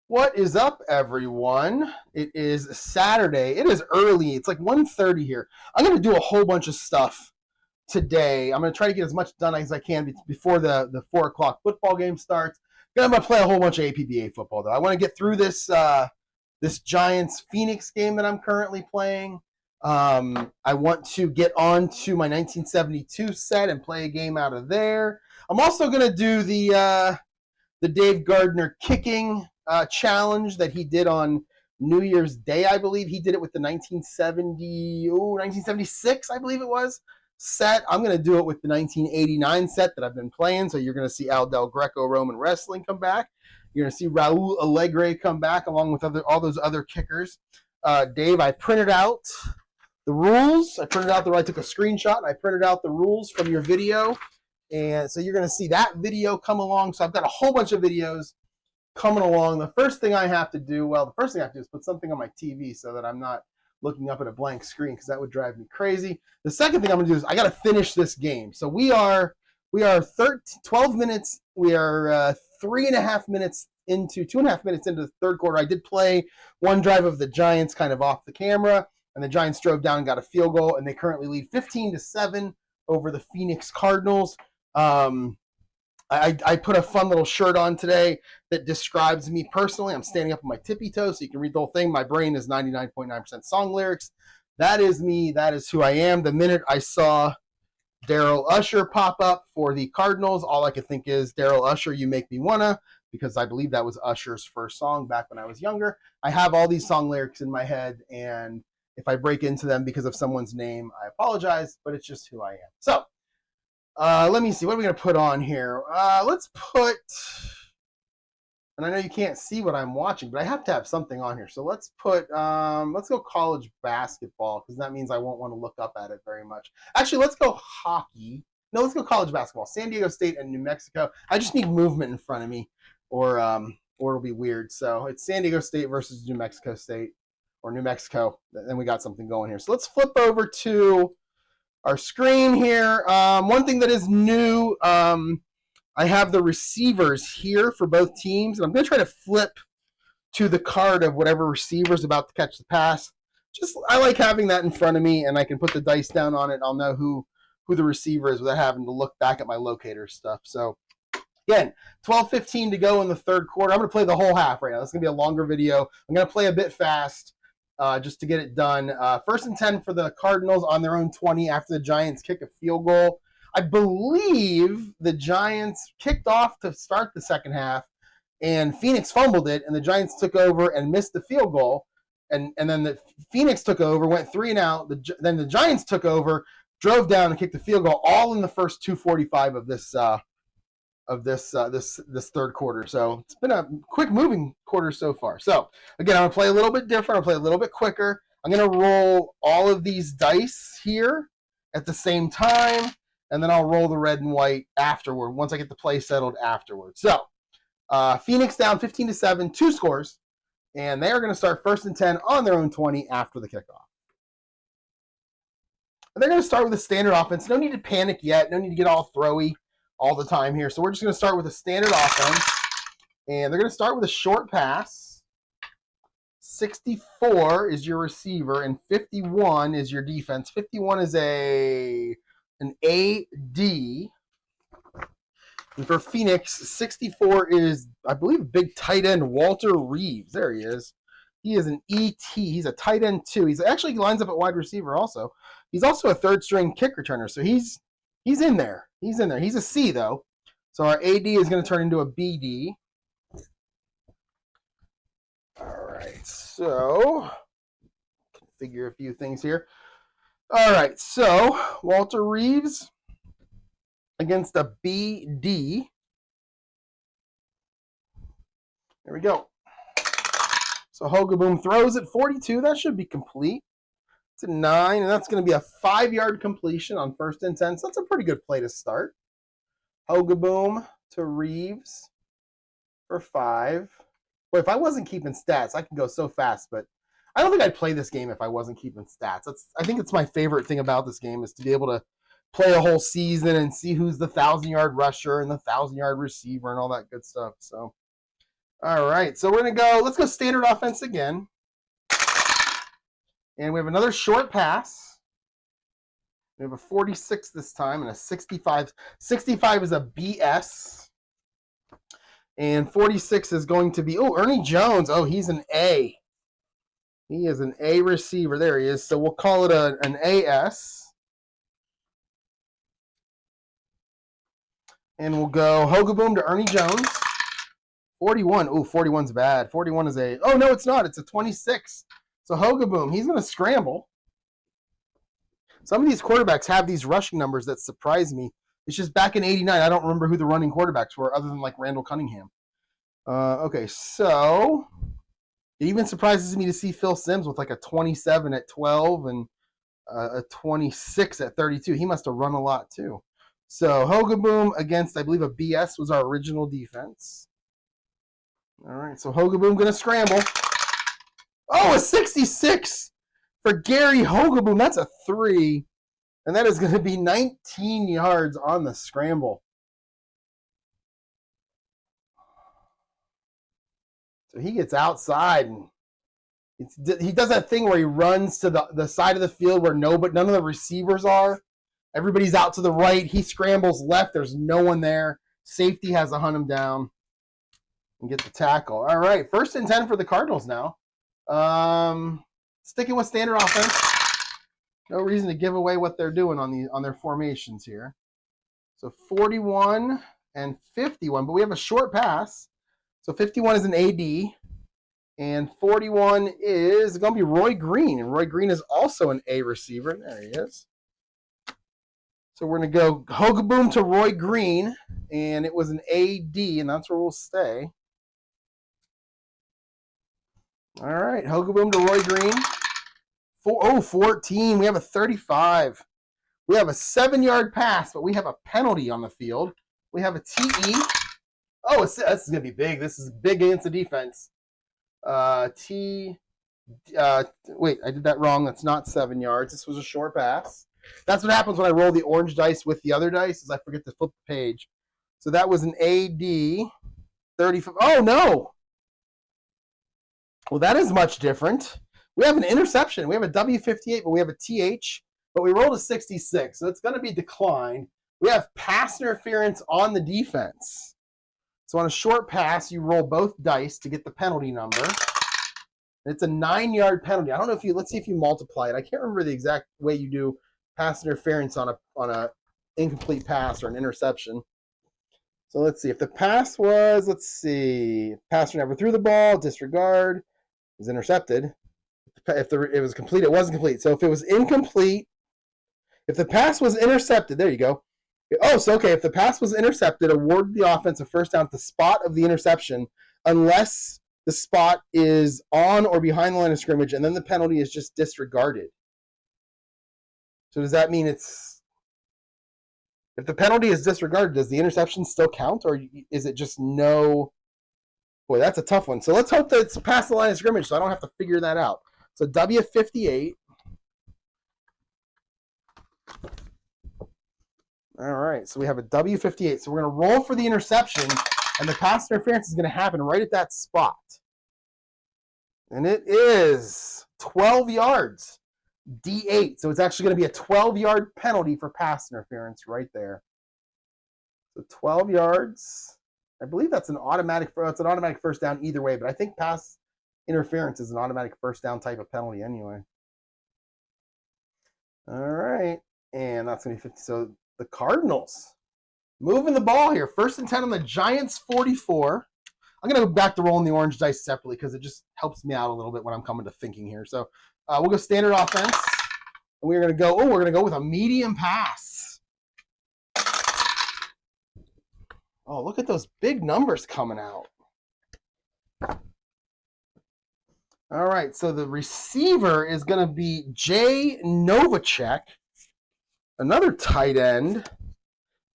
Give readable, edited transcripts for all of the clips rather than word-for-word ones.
What is up, everyone? It is Saturday. It is early. It's like 1:30 here. I'm going to do a whole bunch of stuff today. I'm going to try to get as much done as I can before the 4 o'clock football game starts. Then I'm going to play a whole bunch of APBA football, though. I want to get through this Giants-Phoenix game that I'm currently playing. I want to get on to my 1972 set and play a game out of there. I'm also going to do the Dave Gardner kicking challenge that he did on New Year's Day, I believe. He did it with the 1976, I believe it was, set. I'm going to do it with the 1989 set that I've been playing. So you're going to see Al Del Greco-Roman Wrestling come back. You're going to see Raul Alegre come back along with all those other kickers. Dave, I printed out the rules. I took a screenshot and I printed out the rules from your video. And so you're going to see that video come along. So I've got a whole bunch of videos coming along. The first thing I have to do is put something on my TV so that I'm not looking up at a blank screen, because that would drive me crazy. The second thing I'm going to do is I got to finish this game. So we are 12 minutes. We are 2.5 minutes into the third quarter. I did play one drive of the Giants kind of off the camera, and the Giants drove down and got a field goal, and they currently lead 15-7 over the Phoenix Cardinals. I put a fun little shirt on today that describes me personally. I'm standing up on my tippy toes so you can read the whole thing. My brain is 99.9% song lyrics. That is me. That is who I am. The minute I saw Daryl Usher pop up for the Cardinals, all I could think is, Daryl Usher, you make me wanna, because I believe that was Usher's first song back when I was younger. I have all these song lyrics in my head, and if I break into them because of someone's name, I apologize, but it's just who I am. So, let me see. What are we going to put on here? Let's put, and I know you can't see what I'm watching, but I have to have something on here. So let's go college basketball, because that means I won't want to look up at it very much. Actually, let's go hockey. No, let's go college basketball. San Diego State and New Mexico. I just need movement in front of me, or it'll be weird. So it's San Diego State versus New Mexico State, or New Mexico. Then we got something going here. So let's flip over to our screen here. One thing that is new, I have the receivers here for both teams, and I'm going to try to flip to the card of whatever receiver is about to catch the pass. I like having that in front of me, and I can put the dice down on it. I'll know who the receiver is without having to look back at my locator stuff. So again, 12:15 to go in the third quarter. I'm going to play the whole half right now. This is going to be a longer video. I'm going to play a bit fast. Just to get it done. 1st and 10 for the Cardinals on their own 20 after the Giants kick a field goal. I believe the Giants kicked off to start the second half, and Phoenix fumbled it, and the Giants took over and missed the field goal. And then the Phoenix took over, went 3 and out. Then the Giants took over, drove down and kicked the field goal, all in the first 2:45 of this third quarter. So it's been a quick moving quarter so far. So again, I'm gonna play a little bit different. I'll play a little bit quicker. I'm gonna roll all of these dice here at the same time, and then I'll roll the red and white afterward once I get the play settled afterward. So Phoenix down 15-7, 2 scores, and they are going to start 1st and 10 on their own 20 after the kickoff. And they're going to start with a standard offense. No need to panic yet. No need to get all throwy all the time here. So we're just going to start with a standard offense, and they're going to start with a short pass. 64 is your receiver, and 51 is your defense. 51 is an AD. And for Phoenix, 64 is, I believe, big tight end Walter Reeves. There he is. He is an ET. He's a tight end too. He lines up at wide receiver also. He's also a third string kick returner, so he's in there. He's a C, though. So our AD is going to turn into a BD. All right, so configure a few things here. All right, so Walter Reeves against a BD. There we go. So Hogaboom throws at 42. That should be complete. It's a 9, and that's going to be a 5-yard completion on 1st and 10. So that's a pretty good play to start. Hogaboom to Reeves for 5. Boy, if I wasn't keeping stats, I can go so fast, but I don't think I'd play this game if I wasn't keeping stats. I think it's my favorite thing about this game is to be able to play a whole season and see who's the 1,000-yard rusher and the 1,000-yard receiver and all that good stuff. So All right, so we're going to go, let's go standard offense again. And we have another short pass. We have a 46 this time and a 65. 65 is a BS. And 46 is going to be, Ernie Jones. Oh, he's an A. He is an A receiver. There he is. So we'll call it an AS. And we'll go Hogaboom to Ernie Jones. 41. 41's bad. 41 is a, no, it's not. It's a 26. So Hogaboom, he's going to scramble. Some of these quarterbacks have these rushing numbers that surprise me. It's just back in 89, I don't remember who the running quarterbacks were other than like Randall Cunningham. Okay, so it even surprises me to see Phil Simms with like a 27 at 12 and a 26 at 32. He must have run a lot too. So Hogaboom against, I believe, a BS was our original defense. All right, so Hogaboom going to scramble. Oh, a 66 for Gary Hogaboom. That's a 3. And that is going to be 19 yards on the scramble. So he gets outside and he does that thing where he runs to the side of the field where none of the receivers are. Everybody's out to the right. He scrambles left. There's no one there. Safety has to hunt him down and get the tackle. All right, 1st and 10 for the Cardinals now. Sticking with standard offense. No reason to give away what they're doing on their formations here. So 41 and 51, but we have a short pass. So 51 is an AD, and 41 is going to be Roy Green, and Roy Green is also an A receiver. There he is. So we're going to go Hogaboom to Roy Green, and it was an AD, and that's where we'll stay. All right, Hogaboom to Roy Green. 14. We have a 35. We have a 7-yard pass, but we have a penalty on the field. We have a TE. Oh, this is going to be big. This is big against the defense. Wait, I did that wrong. That's not 7 yards. This was a short pass. That's what happens when I roll the orange dice with the other dice, is I forget to flip the page. So that was an AD 35. Oh, no. Well, that is much different. We have an interception. We have a W58, but we have a TH, but we rolled a 66, so it's going to be declined. We have pass interference on the defense. So on a short pass, you roll both dice to get the penalty number. It's a 9-yard penalty. I don't know if let's see if you multiply it. I can't remember the exact way you do pass interference on a incomplete pass or an interception. So let's see. If the pass was, passer never threw the ball, disregard, was intercepted. If it was complete, it wasn't complete. So if it was incomplete, if the pass was intercepted, there you go. If the pass was intercepted, award the offense a first down at the spot of the interception, unless the spot is on or behind the line of scrimmage, and then the penalty is just disregarded. So does that mean if the penalty is disregarded, does the interception still count, or is it just no? Boy, that's a tough one. So let's hope that it's past the line of scrimmage, so I don't have to figure that out. So W58. All right, so we have a W58. So we're going to roll for the interception, and the pass interference is going to happen right at that spot. And it is 12 yards, D8. So it's actually going to be a 12-yard penalty for pass interference right there. So 12 yards. I believe that's an automatic first down either way, but I think pass interference is an automatic first down type of penalty anyway. All right, and that's going to be 50. So the Cardinals moving the ball here. 1st and 10 on the Giants 44. I'm going to go back to rolling the orange dice separately because it just helps me out a little bit when I'm coming to thinking here. So we'll go standard offense. And we're going to go with a medium pass. Oh, look at those big numbers coming out. All right, so the receiver is going to be Jay Novacek, another tight end.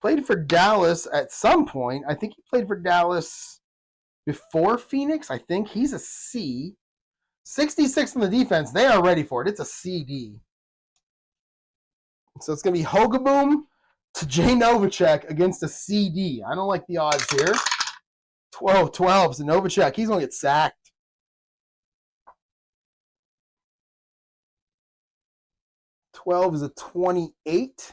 Played for Dallas at some point. I think he played for Dallas before Phoenix. I think he's a C. 66 on the defense. They are ready for it. It's a CD. So it's going to be Hogaboom to Jay Novacek against a CD. I don't like the odds here. 12 is a Novacek. He's going to get sacked. 12 is a 28.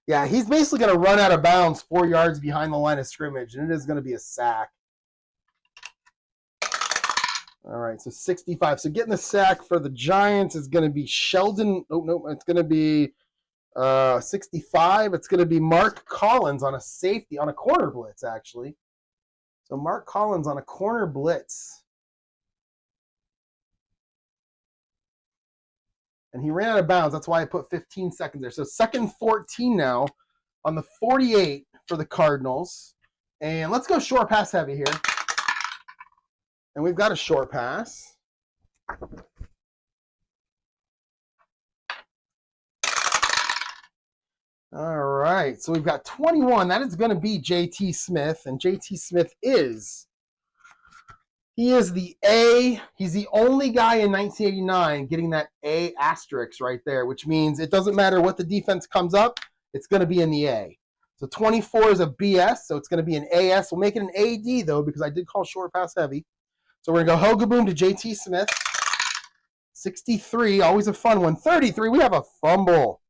Yeah, he's basically going to run out of bounds 4 yards behind the line of scrimmage, and it is going to be a sack. All right, so 65. So getting the sack for the Giants is going to be Sheldon. Oh, no, it's going to be 65. It's going to be Mark Collins on a safety, on a corner blitz, actually. So Mark Collins on a corner blitz. And he ran out of bounds. That's why I put 15 seconds there. So 2nd 14 now on the 48 for the Cardinals. And let's go short pass heavy here. And we've got a short pass. All right. So we've got 21. That is going to be J.T. Smith. And J.T. Smith is the A. He's the only guy in 1989 getting that A asterisk right there, which means it doesn't matter what the defense comes up, it's going to be in the A. So 24 is a BS, so it's going to be an AS. We'll make it an AD, though, because I did call short pass heavy. So we're going to go Hogaboom to J.T. Smith. 63, always a fun one. 33, we have a fumble.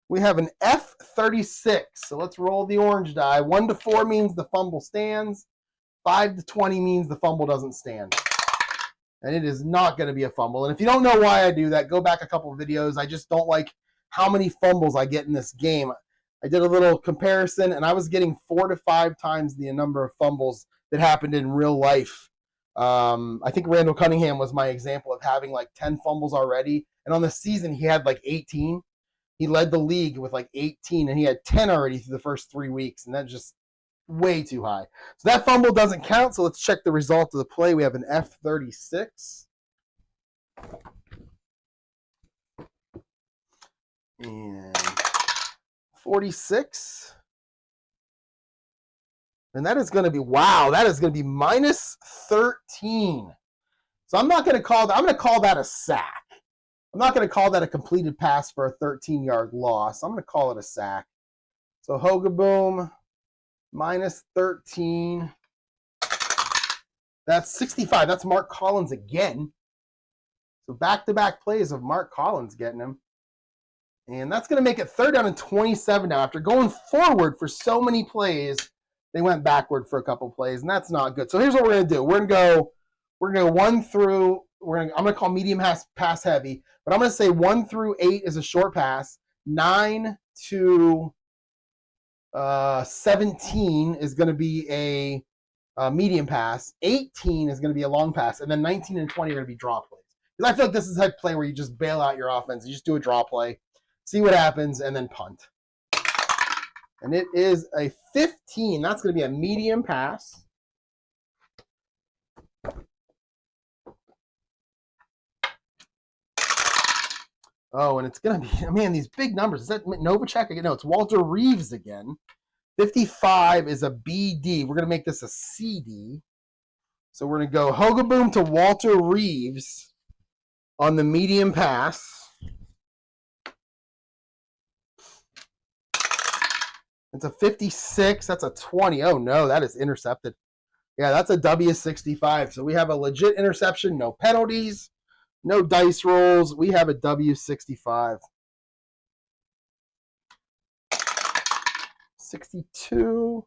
We have an F36. So let's roll the orange die. 1 to 4 means the fumble stands. 5 to 20 means the fumble doesn't stand. And it is not going to be a fumble. And if you don't know why I do that, go back a couple of videos. I just don't like how many fumbles I get in this game. I did a little comparison, and I was getting 4 to 5 times the number of fumbles that happened in real life. I think Randall Cunningham was my example of having like 10 fumbles already. And on the season, he had like 18. He led the league with like 18, and he had 10 already through the first 3 weeks. And that's just way too high. So that fumble doesn't count. So let's check the result of the play. We have an F36. And 46. And that is going to be, wow, that is going to be minus 13. So I'm not going to call that, I'm going to call that a sack. I'm not going to call that a completed pass for a 13-yard loss. I'm going to call it a sack. So Hogaboom, minus 13. That's 65. That's Mark Collins again. So back-to-back plays of Mark Collins getting him. And that's going to make it 3rd down and 27 now. After going forward for so many plays, they went backward for a couple plays, and that's not good. So here's what we're going to do. We're going to go 1 through, I'm going to call medium pass heavy, but I'm going to say 1 through 8 is a short pass. 9 to 17 is going to be a medium pass. 18 is going to be a long pass, and then 19 and 20 are going to be draw plays. Because I feel like this is a type play where you just bail out your offense. You just do a draw play, see what happens, and then punt. And it is a 15. That's going to be a medium pass. Oh, and it's going to be, man, these big numbers. Is that Novacek again? No, it's Walter Reeves again. 55 is a BD. We're going to make this a CD. So we're going to go Hogaboom to Walter Reeves on the medium pass. It's a 56. That's a 20. Oh, no, that is intercepted. Yeah, that's a W65. So we have a legit interception. No penalties. No dice rolls. We have a W65. 62.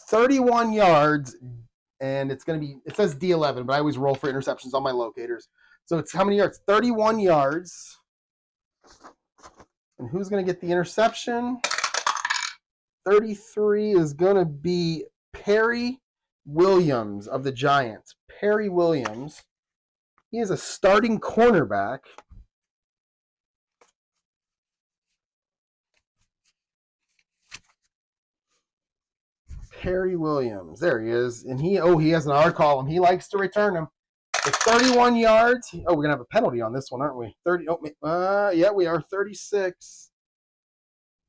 31 yards. And it's going to be, it says D11, but I always roll for interceptions on my locators. So it's how many yards? 31 yards. And who's going to get the interception? 33 is going to be Perry Williams of the Giants. Perry Williams. He is a starting cornerback. Perry Williams. There he is. And he has an R column. He likes to return them. It's 31 yards. Oh, we're going to have a penalty on this one, aren't we? Yeah, we are 36.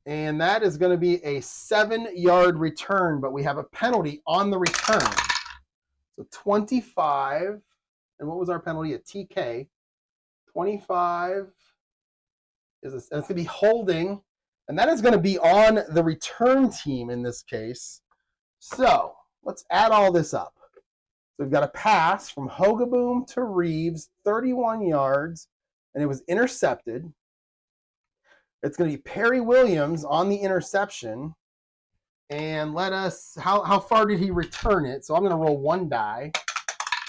And that is going to be a 7-yard return, but we have a penalty on the return. So 25. And what was our penalty? A TK. 25 is it's going to be holding. And that is going to be on the return team in this case. So let's add all this up. So we've got a pass from Hogaboom to Reeves, 31 yards, and it was intercepted. It's going to be Perry Williams on the interception. And let us, how far did he return it? So I'm going to roll one die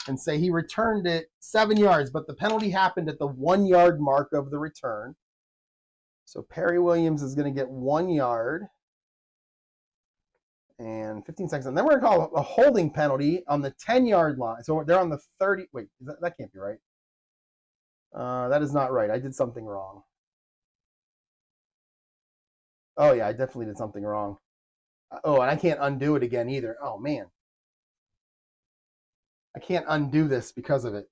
and say he returned it 7 yards, but the penalty happened at the 1 yard mark of the return. So Perry Williams is going to get 1 yard and 15 seconds. And then we're going to call a holding penalty on the 10-yard line. So they're on the 30. Wait, that can't be right. That is not right. I did something wrong. Oh, yeah, I definitely did something wrong. Oh, and I can't undo it again either. Oh, man. I can't undo this because of it.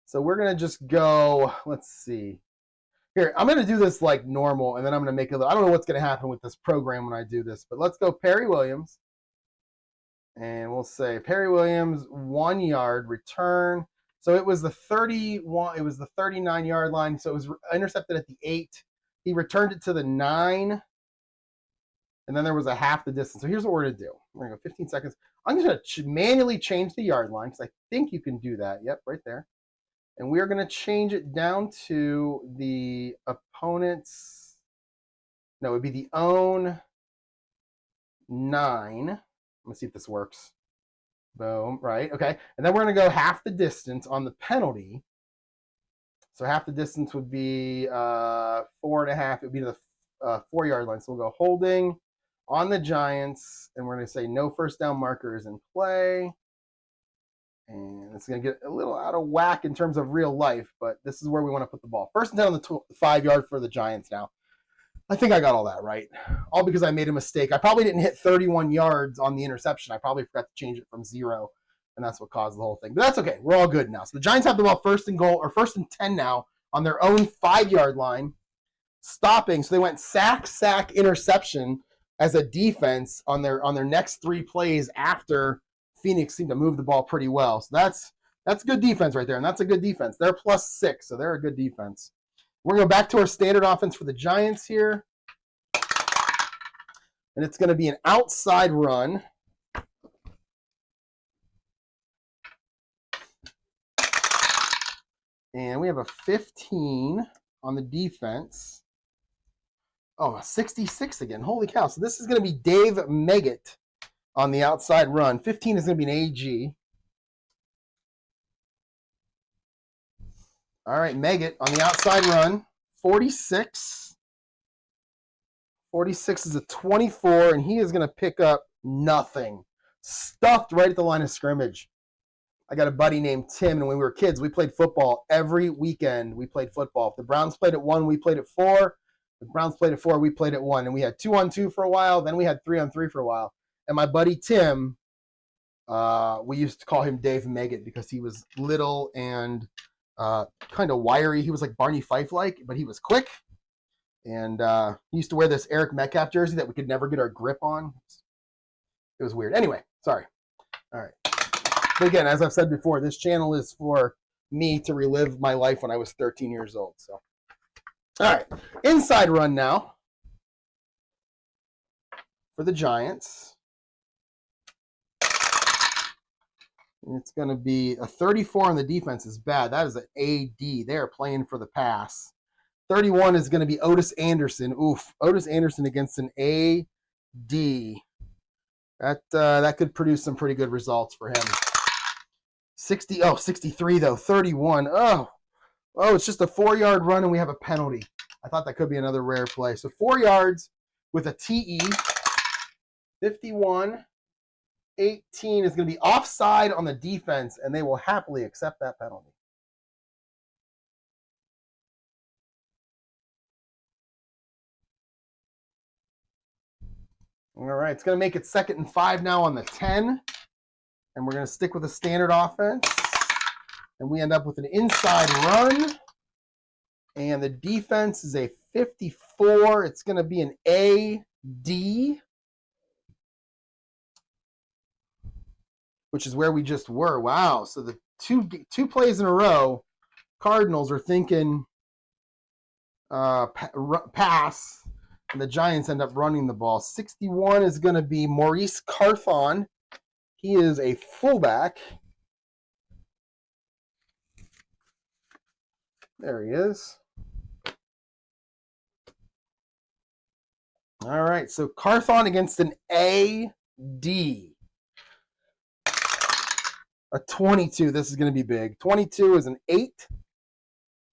So we're going to just go, let's see. Here, I'm going to do this like normal, and then I'm going to make it, I don't know what's going to happen with this program when I do this, but let's go Perry Williams. And we'll say Perry Williams, 1 yard return. So it was the 39-yard line. So it was intercepted at the 8. He returned it to the 9. And then there was a half the distance. So here's what we're going to do. We're going to go 15 seconds. I'm just going to manually change the yard line because I think you can do that. Yep, right there. And we're going to change it down to the opponent's, no, it would be the own 9. Let me see if this works. Boom, right, okay. And then we're going to go half the distance on the penalty. So half the distance would be 4.5. It would be to the 4 yard line. So we'll go holding on the Giants, and we're going to say no first down marker is in play. And it's going to get a little out of whack in terms of real life, but this is where we want to put the ball. First and 10 on the 5 yard for the Giants now. I think I got all that right, all because I made a mistake. I probably didn't hit 31 yards on the interception. I probably forgot to change it from 0, and that's what caused the whole thing. But that's okay. We're all good now. So the Giants have the ball first and 10 now on their own 5 yard line, stopping. So they went sack, interception as a defense on their next 3 plays after Phoenix seemed to move the ball pretty well. So that's good defense right there, and that's a good defense. They're +6, so they're a good defense. We're going to go back to our standard offense for the Giants here, and it's going to be an outside run. And we have a 15 on the defense. Oh, a 66 again. Holy cow. So this is going to be Dave Meggett on the outside run. 15 is going to be an AG. All right, Meggett on the outside run. 46. 46 is a 24, and he is going to pick up nothing. Stuffed right at the line of scrimmage. I got a buddy named Tim, and when we were kids, we played football every weekend. We played football. If the Browns played at 1, we played at 4. If the Browns played at 4, we played at 1. And we had 2-on-2 for a while. Then we had 3-on-3 for a while. And my buddy Tim, we used to call him Dave Meggett because he was little and kind of wiry. He was like Barney Fife-like, but he was quick. And he used to wear this Eric Metcalf jersey that we could never get our grip on. It was weird. Anyway, sorry. All right. But again, as I've said before, this channel is for me to relive my life when I was 13 years old. So, all right. Inside run now for the Giants. And it's going to be a 34 on the defense is bad. That is an AD. They are playing for the pass. 31 is going to be Otis Anderson. Oof. Otis Anderson against an AD. That could produce some pretty good results for him. 63 though. 31. Oh, it's just a 4 yard run and we have a penalty. I thought that could be another rare play. So 4 yards with a TE. 51. 18 is going to be offside on the defense, and they will happily accept that penalty. All right, it's going to make it 2nd and 5 now on the 10, and we're going to stick with a standard offense, and we end up with an inside run, and the defense is a 54. It's going to be an AD, which is where we just were. Wow. So the two plays in a row, Cardinals are thinking pass, And the Giants end up running the ball. 61 is going to be Maurice Carthon. He is a fullback. There he is. All right, so Carthon against an AD. A 22. This is going to be big. 22 is an 8.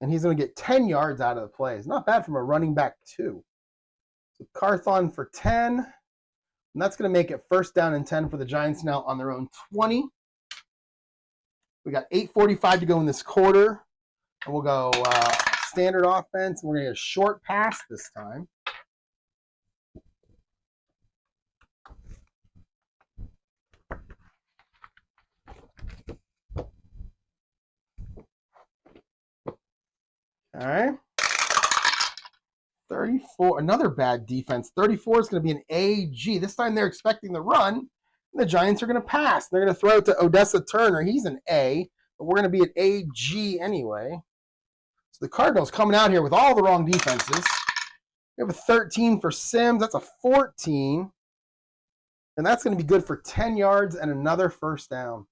And he's going to get 10 yards out of the play. It's not bad from a running back, too. So Carthon for 10. And that's going to make it first down and 10 for the Giants now on their own 20. We got 8:45 to go in this quarter. And we'll go standard offense. We're going to get a short pass this time. All right. 34, another bad defense. 34 is going to be an AG. This time they're expecting the run, and the Giants are going to pass. They're going to throw it to Odessa Turner. He's an A, but we're going to be an AG anyway. So the Cardinals coming out here with all the wrong defenses. We have a 13 for Sims. That's a 14. And that's going to be good for 10 yards and another first down.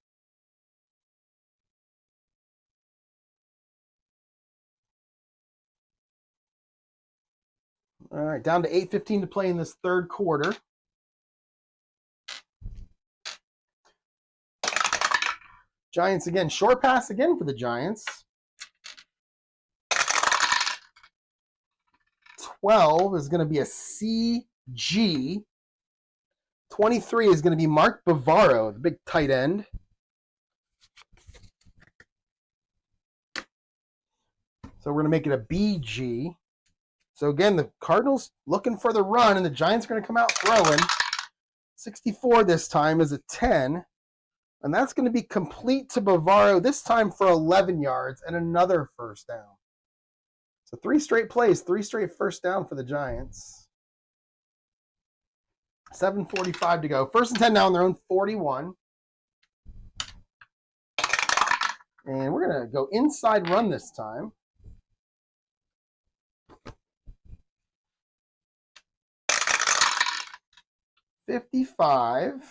All right, down to 8:15 to play in this third quarter. Giants again, short pass again for the Giants. 12 is going to be a CG. 23 is going to be Mark Bavaro, the big tight end. So we're going to make it a BG. So again, the Cardinals looking for the run, and the Giants are going to come out throwing. 64 this time is a 10. And that's going to be complete to Bavaro, this time for 11 yards and another first down. So 3 straight plays, 3 straight first down for the Giants. 7:45 to go. First and 10 now on their own 41. And we're going to go inside run this time. $55,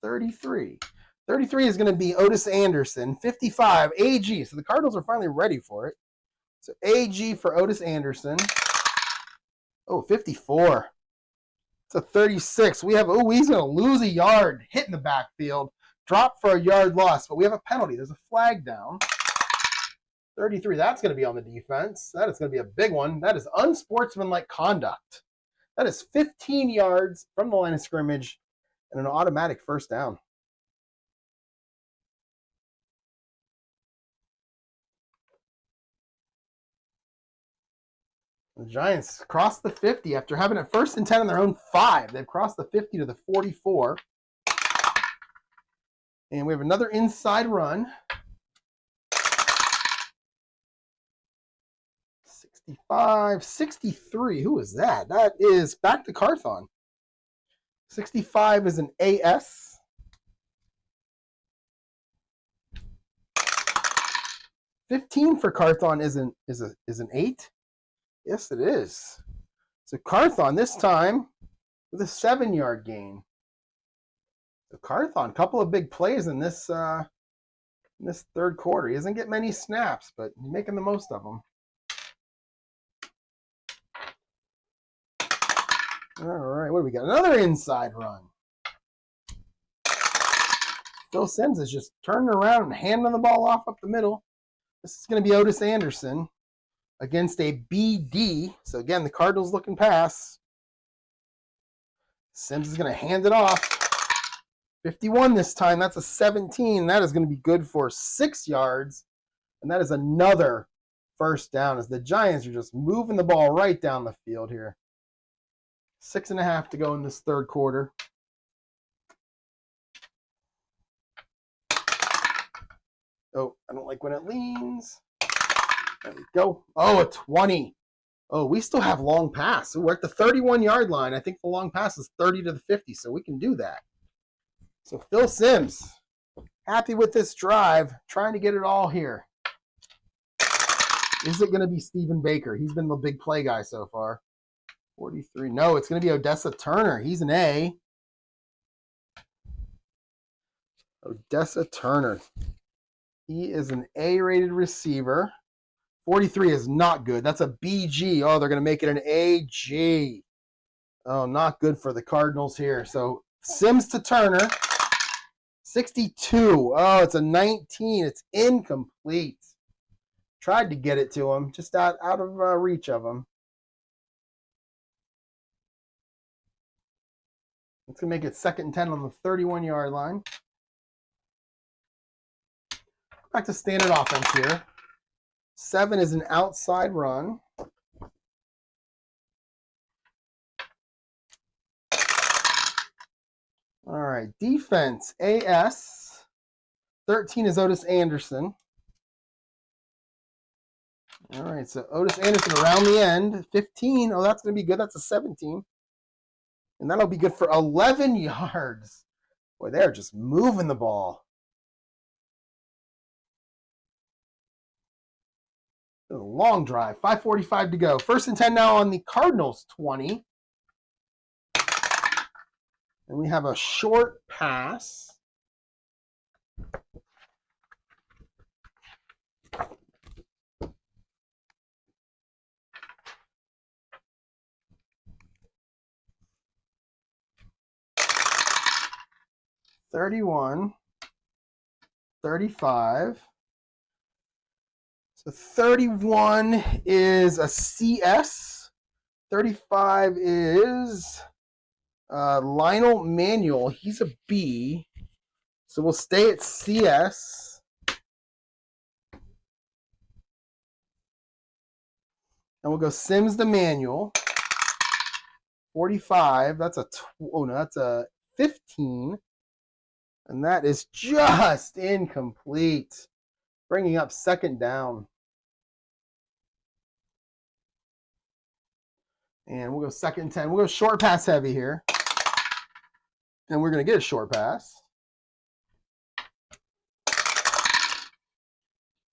33. 33 is going to be Otis Anderson. 55, AG. So the Cardinals are finally ready for it. So AG for Otis Anderson. Oh, 54. It's a 36. He's going to lose a yard, hit in the backfield, drop for a yard loss, but we have a penalty. There's a flag down. 33, that's going to be on the defense. That is going to be a big one. That is unsportsmanlike conduct. That is 15 yards from the line of scrimmage and an automatic first down. The Giants crossed the 50 after having it first and 10 on their own 5. They've crossed the 50 to the 44. And we have another inside run. 65, 63. Who is that? That is back to Carthon. 65 is an AS. 15 for Carthon is an 8. Yes, it is. So Carthon this time with a 7-yard gain. So Carthon, a couple of big plays in this third quarter. He doesn't get many snaps, but he's making the most of them. All right, what do we got? Another inside run. Phil Sims is just turning around and handing the ball off up the middle. This is going to be Otis Anderson against a BD. So again, the Cardinals looking pass. Sims is going to hand it off. 51 this time. That's a 17. That is going to be good for 6 yards. And that is another first down as the Giants are just moving the ball right down the field here. 6.5 to go in this third quarter. Oh, I don't like when it leans. There we go. Oh, a 20. Oh, we still have long pass. We're at the 31-yard line. I think the long pass is 30 to the 50, so we can do that. So Phil Sims, happy with this drive, trying to get it all here. Is it going to be Stephen Baker? He's been the big play guy so far. 43. No, it's going to be Odessa Turner. He's an A. Odessa Turner. He is an A-rated receiver. 43 is not good. That's a BG. Oh, they're going to make it an AG. Oh, not good for the Cardinals here. So Sims to Turner. 62. Oh, it's a 19. It's incomplete. Tried to get it to him. Just out of reach of him. It's going to make it 2nd and 10 on the 31-yard line. Back to standard offense here. 7 is an outside run. All right, defense, AS. 13 is Otis Anderson. All right, so Otis Anderson around the end. 15, oh, that's going to be good. That's a 17. And that'll be good for 11 yards. Boy, they're just moving the ball. A long drive. 5:45 to go. 1st and 10 now on the Cardinals 20. And we have a short pass. $31, $35. So 31 is a CS. 35 is Lionel Manuel. He's a B. So we'll stay at CS. And we'll go Sims to Manuel. 45. That's a 15. And that is just incomplete. Bringing up 2nd down. And we'll go 2nd and 10. We'll go short pass heavy here. And we're going to get a short pass.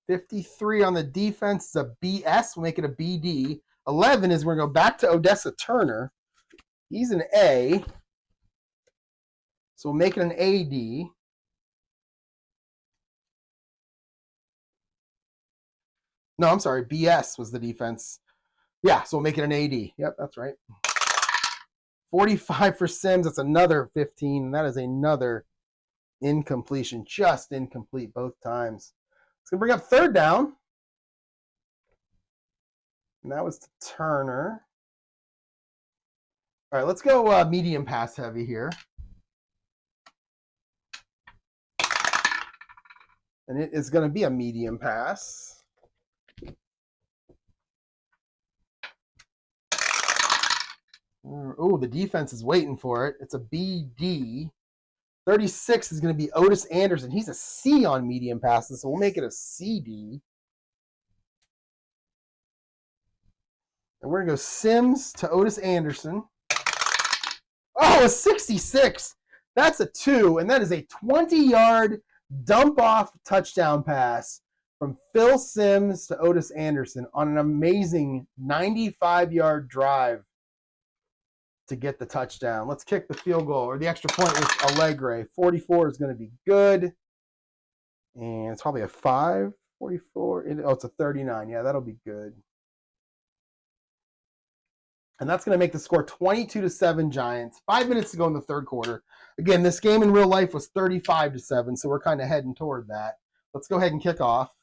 53 on the defense is a BS. We'll make it a BD. 11 is we're going to go back to Odessa Turner. He's an A. So we'll make it an AD. No, I'm sorry. BS was the defense. Yeah, so we'll make it an AD. Yep, that's right. 45 for Sims. That's another 15. And that is another incompletion. Just incomplete both times. It's going to bring up 3rd down. And that was to Turner. All right, let's go medium pass heavy here. And it is going to be a medium pass. Oh, the defense is waiting for it. It's a BD. 36 is going to be Otis Anderson. He's a C on medium passes, so we'll make it a CD. And we're going to go Sims to Otis Anderson. Oh, a 66. That's a 2, and that is a 20-yard dump-off touchdown pass from Phil Sims to Otis Anderson on an amazing 95-yard drive to get the touchdown. Let's kick the field goal or the extra point with Allegre. 44 is going to be good. And it's probably a 5, 44. It's a 39. Yeah, that'll be good. And that's going to make the score 22-7 Giants. 5 minutes to go in the 3rd quarter. Again, this game in real life was 35-7, so we're kind of heading toward that. Let's go ahead and kick off.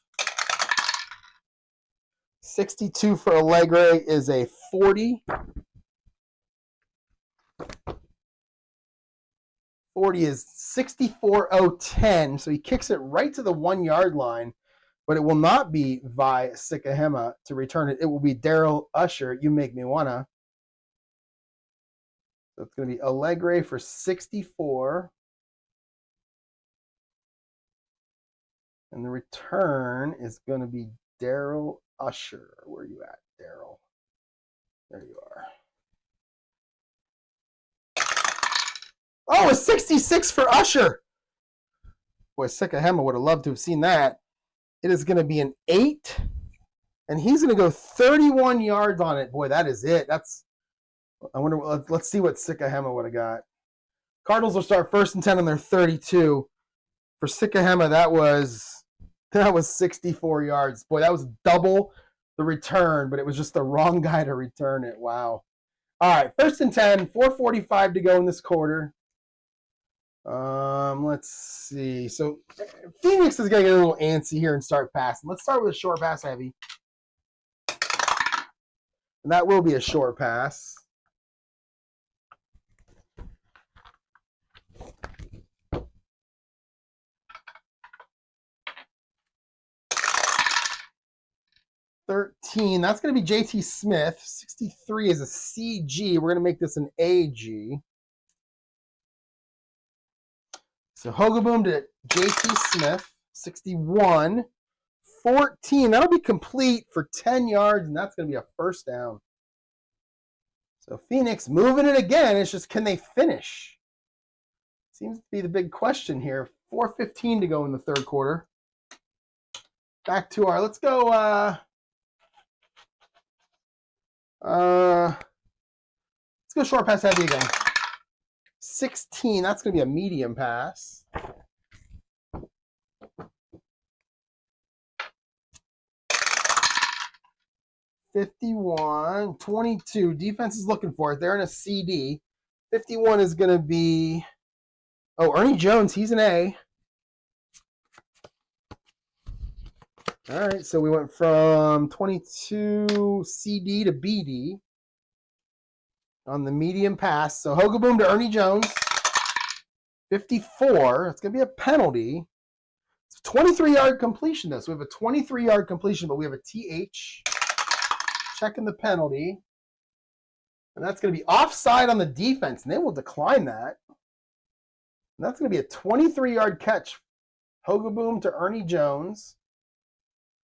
62 for Allegre is a 40. 40 is 64-0-10, so he kicks it right to the 1-yard line, but it will not be Vi Sikahema to return it. It will be Daryl Usher. You make me wanna. So it's going to be Allegre for 64. And the return is going to be Daryl Usher. Where are you at, Daryl? There you are. Oh, a 66 for Usher. Boy, Sikahema would have loved to have seen that. It is going to be an 8. And he's going to go 31 yards on it. Boy, that is it. I wonder. Let's see what Sikahema would have got. Cardinals will start 1st and 10 on their 32. For Sikahema, that was 64 yards. Boy, that was double the return, but it was just the wrong guy to return it. Wow. All right, 1st and 10, 4:45 to go in this quarter. Let's see. So Phoenix is gonna get a little antsy here and start passing. Let's start with a short pass heavy. And that will be a short pass. $13. That's going to be JT Smith. 63 is a CG. We're going to make this an AG. So Hogaboom to JT Smith. 61. 14. That'll be complete for 10 yards, and that's going to be a first down. So Phoenix moving it again. It's just, can they finish? Seems to be the big question here. 4:15 to go in the third quarter. Back to our, let's go, let's go short pass heavy again. 16, that's going to be a medium pass. $51, $22. Defense is looking for it. They're in a CD. $51 is going to be, Ernie Jones, he's an A. All right, so we went from 22 CD to BD on the medium pass. So Hogaboom to Ernie Jones, 54. It's going to be a penalty. It's a 23-yard completion, though. So we have a 23-yard completion, but we have a TH. Checking the penalty. And that's going to be offside on the defense, and they will decline that. And that's going to be a 23-yard catch. Hogaboom to Ernie Jones.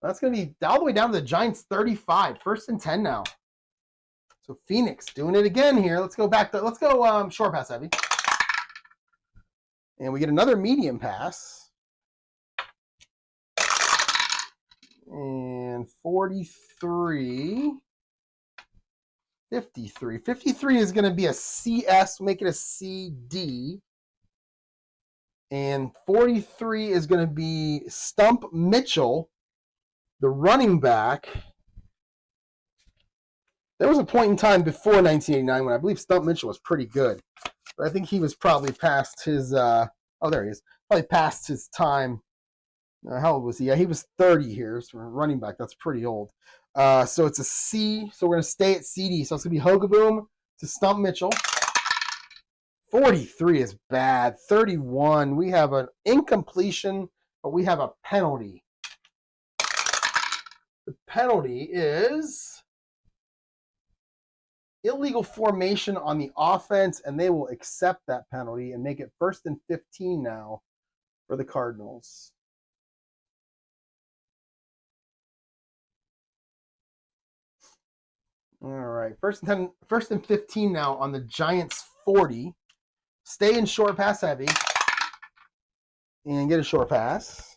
That's going to be all the way down to the Giants' 35. 1st and 10 now. So Phoenix doing it again here. Let's go short pass heavy. And we get another medium pass. And 43. 53. 53 is going to be a CS. We'll make it a CD. And 43 is going to be Stump Mitchell, the running back. There was a point in time before 1989 when I believe Stump Mitchell was pretty good. But I think he was probably past his, there he is. Probably past his time. How old was he? Yeah, he was 30 here. So running back, that's pretty old. So it's a C. So we're going to stay at CD. So it's going to be Hogaboom to Stump Mitchell. 43 is bad. 31. We have an incompletion, but we have a penalty. The penalty is illegal formation on the offense, and they will accept that penalty and make it 1st and 15 now for the Cardinals. All right, 1st and 15 now on the Giants' 40. Stay in short pass heavy and get a short pass.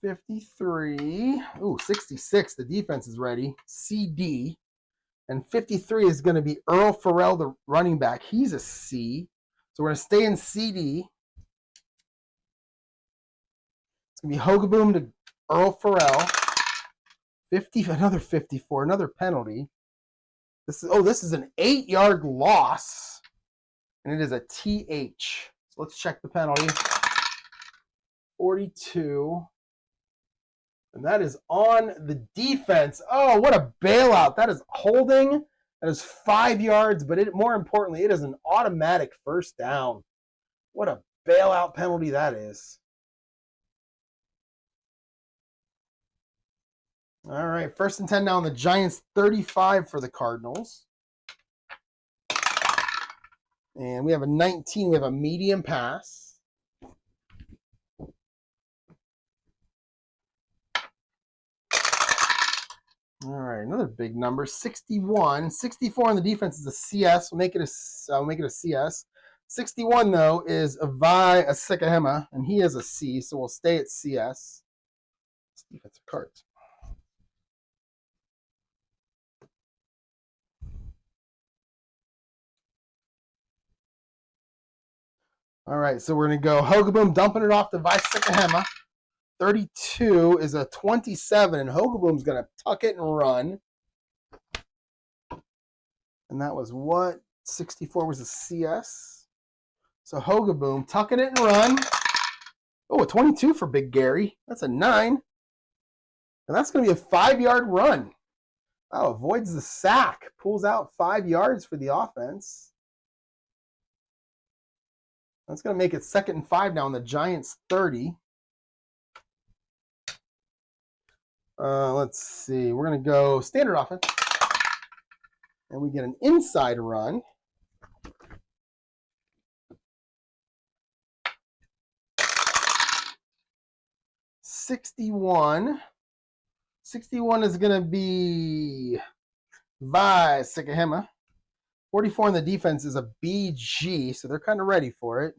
53. 66. The defense is ready. CD. And 53 is going to be Earl Farrell, the running back. He's a C. So we're going to stay in CD. It's going to be Hogaboom to Earl Farrell. 50. Another 54. Another penalty. This is an 8-yard loss. And it is a TH. So let's check the penalty. 42. And that is on the defense. Oh, what a bailout. That is holding. That is 5 yards, but more importantly, it is an automatic first down. What a bailout penalty that is. All right, 1st and 10 now on the Giants' 35 for the Cardinals. And we have a 19. We have a medium pass. All right, another big number, 61. 64 on the defense is a CS. We'll make it a CS. 61, though, is Avai Sikahema, and he is a C, so we'll stay at CS. Defensive cards. All right, so we're going to go Hogaboom, dumping it off to Vice 32 is a 27, and Hogaboom's going to tuck it and run. And that was what? 64 was a CS. So Hogaboom, tucking it and run. Oh, a 22 for Big Gary. That's a 9. And that's going to be a 5-yard run. Oh, avoids the sack. Pulls out 5 yards for the offense. That's going to make it 2nd and 5 now on the Giants 30. Let's see. We're going to go standard offense. And we get an inside run. $61 is going to be Vice 44 in the defense is a BG, so they're kind of ready for it.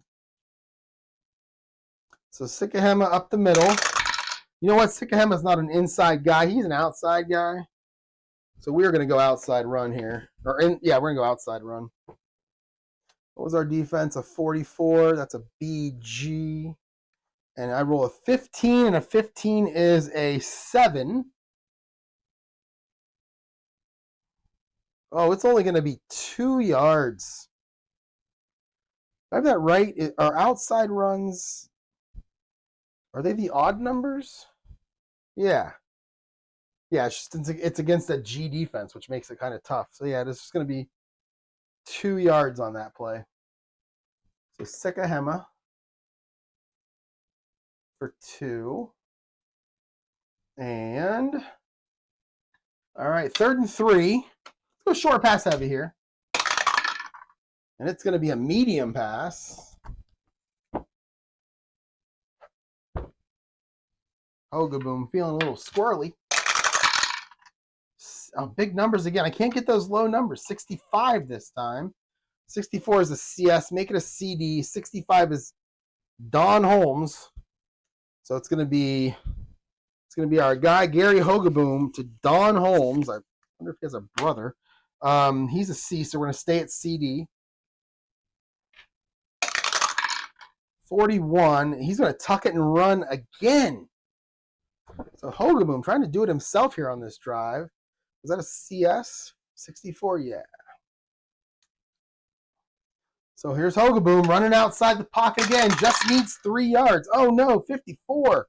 So Sikahema up the middle. You know what? Sikahema's not an inside guy. He's an outside guy. So we're going to go outside run here. We're going to go outside run. What was our defense? A 44. That's a BG. And I roll a 15, and a 15 is a 7. Oh, it's only going to be 2 yards. If I have that right, our outside runs, are they the odd numbers? Yeah. Yeah, it's against that G defense, which makes it kind of tough. So, yeah, this is going to be 2 yards on that play. So, Sikahema for 2. And, all right, 3rd and 3. Let's go short pass heavy here. And it's going to be a medium pass. Hogaboom feeling a little squirrely. Oh, big numbers again. I can't get those low numbers. 65 this time. 64 is a CS. Make it a CD. 65 is Don Holmes. So it's going to be our guy Gary Hogaboom to Don Holmes. I wonder if he has a brother. He's a C, so we're going to stay at CD. 41. He's going to tuck it and run again. So Hogaboom trying to do it himself here on this drive. Was that a CS? 64? Yeah. So here's Hogaboom running outside the pocket again. Just needs 3 yards. Oh, no. 54.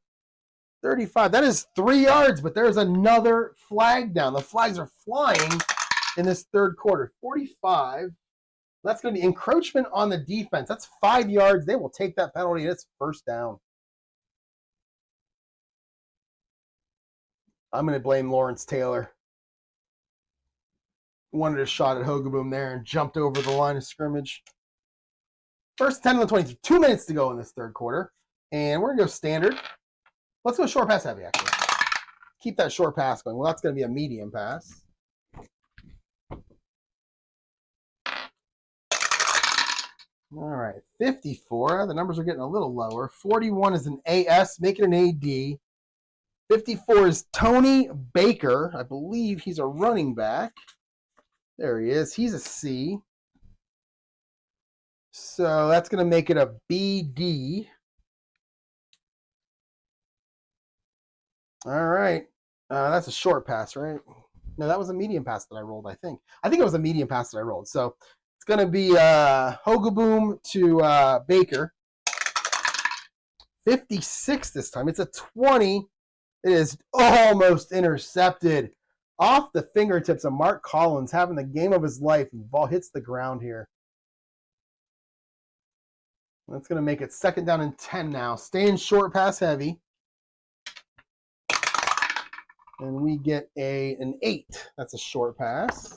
35. That is 3 yards, but there's another flag down. The flags are flying in this third quarter. 45. That's going to be encroachment on the defense. That's 5 yards. They will take that penalty, and it's first down. I'm going to blame Lawrence Taylor. Wanted a shot at Hogaboom there and jumped over the line of scrimmage. First 10 on the 20. 2 minutes to go in this third quarter. And we're going to go standard. Let's go short pass heavy, actually. Keep that short pass going. Well, that's going to be a medium pass. All right, 54. The numbers are getting a little lower. 41 is an AS. Make it an AD. 54 is Tony Baker. I believe he's a running back. There he is. He's a C. So that's going to make it a BD. All right. That's a short pass, right? No, that was a medium pass that I rolled, I think. I think it was a medium pass that I rolled. So it's going to be Hogaboom to Baker. 56 this time. It's a 20. It is almost intercepted. Off the fingertips of Mark Collins, having the game of his life. The ball hits the ground here. That's going to make it second down and 10 now. Staying short pass heavy. And we get an 8. That's a short pass.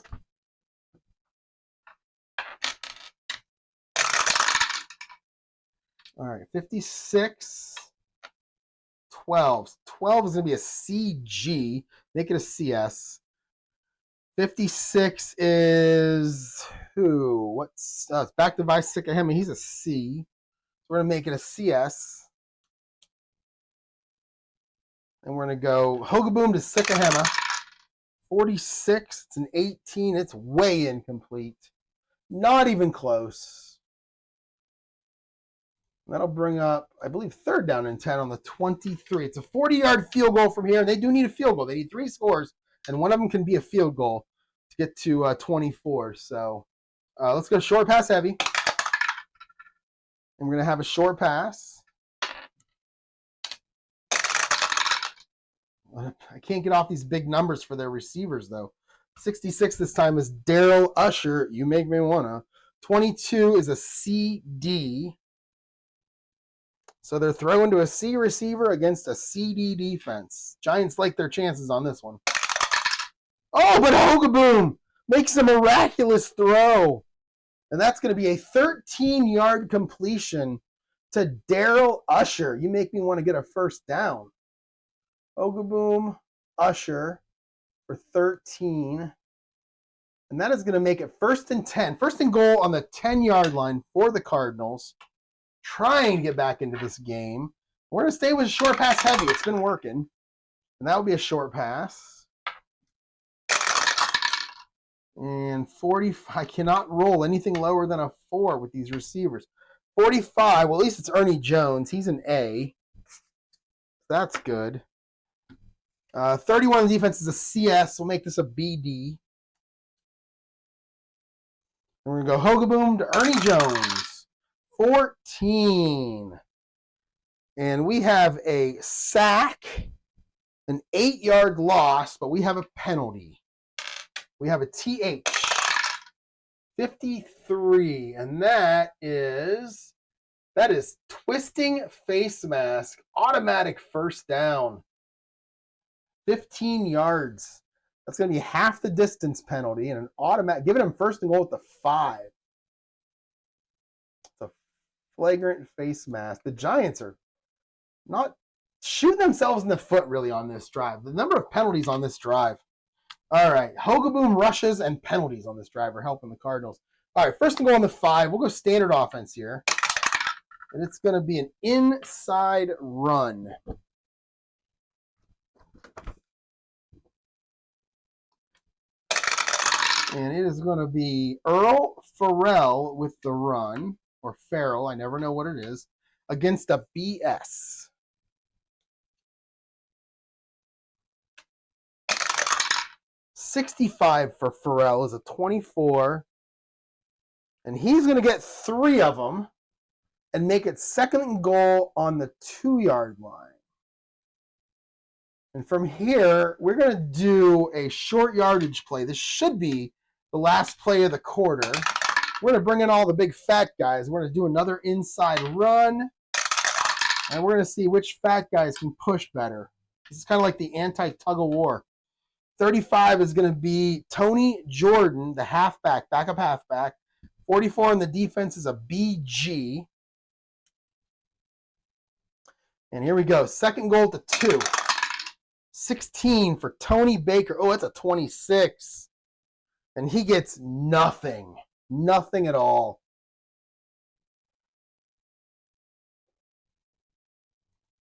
All right, 56. 12. 12 is going to be a CG. Make it a CS. 56 is who? What's it's back to Vice Sikahema. He's a C. So we're going to make it a CS. And we're going to go Hogaboom to Sikahema. 46. It's an 18. It's way incomplete. Not even close. That'll bring up, I believe, 3rd down and 10 on the 23. It's a 40-yard field goal from here. They do need a field goal. They need 3 scores, and one of them can be a field goal to get to 24. So let's go short pass heavy. And we're going to have a short pass. I can't get off these big numbers for their receivers, though. 66 this time is Daryl Usher. You make me wanna. 22 is a CD. So they're throwing to a C receiver against a CD defense. Giants like their chances on this one. Oh, but Hogaboom makes a miraculous throw. And that's going to be a 13-yard completion to Daryl Usher. You make me want to get a 1st down. Hogaboom, Usher for 13. And that is going to make it 1st and 10. 1st and goal on the 10-yard line for the Cardinals. Trying to get back into this game. We're going to stay with short pass heavy. It's been working. And that will be a short pass. And 40. I cannot roll anything lower than a 4 with these receivers. 45. Well, at least it's Ernie Jones. He's an A. That's good. 31 on the defense is a CS. We'll make this a BD. And we're going to go Hogaboom to Ernie Jones. 14. And we have a sack, an 8-yard loss, but we have a penalty. We have a TH. 53. And that is twisting face mask. Automatic 1st down. 15 yards. That's going to be half the distance penalty and an automatic, giving him 1st and goal at the 5. It's a flagrant face mask. The Giants are not shooting themselves in the foot really on this drive. The number of penalties on this drive. All right, Hogaboom rushes and penalties on this drive are helping the Cardinals. All right, 1st and goal on the 5. We'll go standard offense here. And it's going to be an inside run. And it is going to be Earl Farrell with the run, or Farrell, I never know what it is, against a BS. $65 for Farrell is a 24. And he's going to get 3 of them and make it 2nd and goal on the 2-yard line. And from here, we're going to do a short yardage play. This should be the last play of the quarter. We're going to bring in all the big fat guys. We're going to do another inside run. And we're going to see which fat guys can push better. This is kind of like the anti-tug of war. 35 is going to be Tony Jordan, the halfback, backup halfback. 44 in the defense is a BG. And here we go. 2nd goal to 2. 16 for Tony Baker. Oh, it's a 26. And he gets nothing. Nothing at all.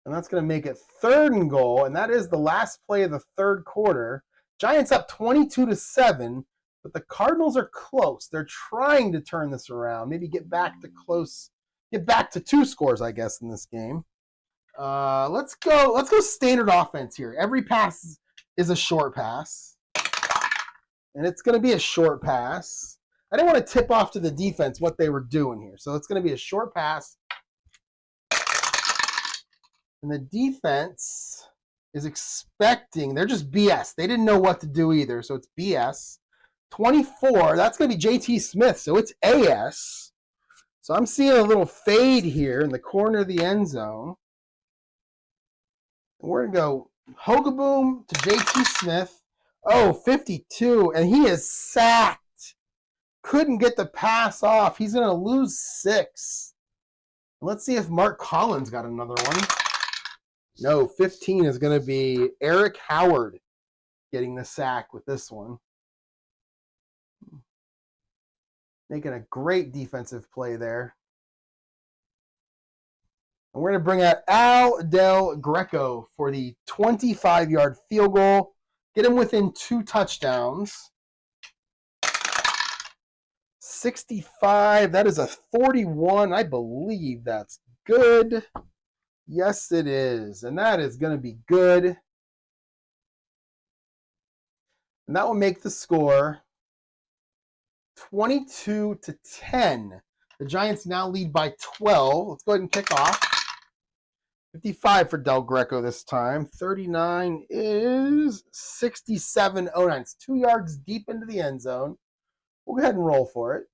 And that's going to make it 3rd and goal. And that is the last play of the 3rd quarter. Giants up 22-7. But the Cardinals are close. They're trying to turn this around. Maybe get back to close. Get back to 2 scores, I guess, in this game. Let's go standard offense here. Every pass is a short pass. And it's going to be a short pass. I didn't want to tip off to the defense what they were doing here. So it's going to be a short pass. And the defense is expecting, they're just BS. They didn't know what to do either. So it's BS. 24, that's going to be JT Smith. So it's AS. So I'm seeing a little fade here in the corner of the end zone. And we're going to go Hogaboom to JT Smith. Oh, 52. And he is sacked. Couldn't get the pass off. He's going to lose 6. Let's see if Mark Collins got another one. No, 15 is going to be Eric Howard getting the sack with this one. Making a great defensive play there. And we're going to bring out Al Del Greco for the 25-yard field goal. Get him within 2 touchdowns. 65, that is a 41. I believe that's good. Yes, it is. And that is going to be good. And that will make the score 22-10. The Giants now lead by 12. Let's go ahead and kick off. 55 for Del Greco this time. 39 is 67-09. It's 2 yards deep into the end zone. We'll go ahead and roll for it.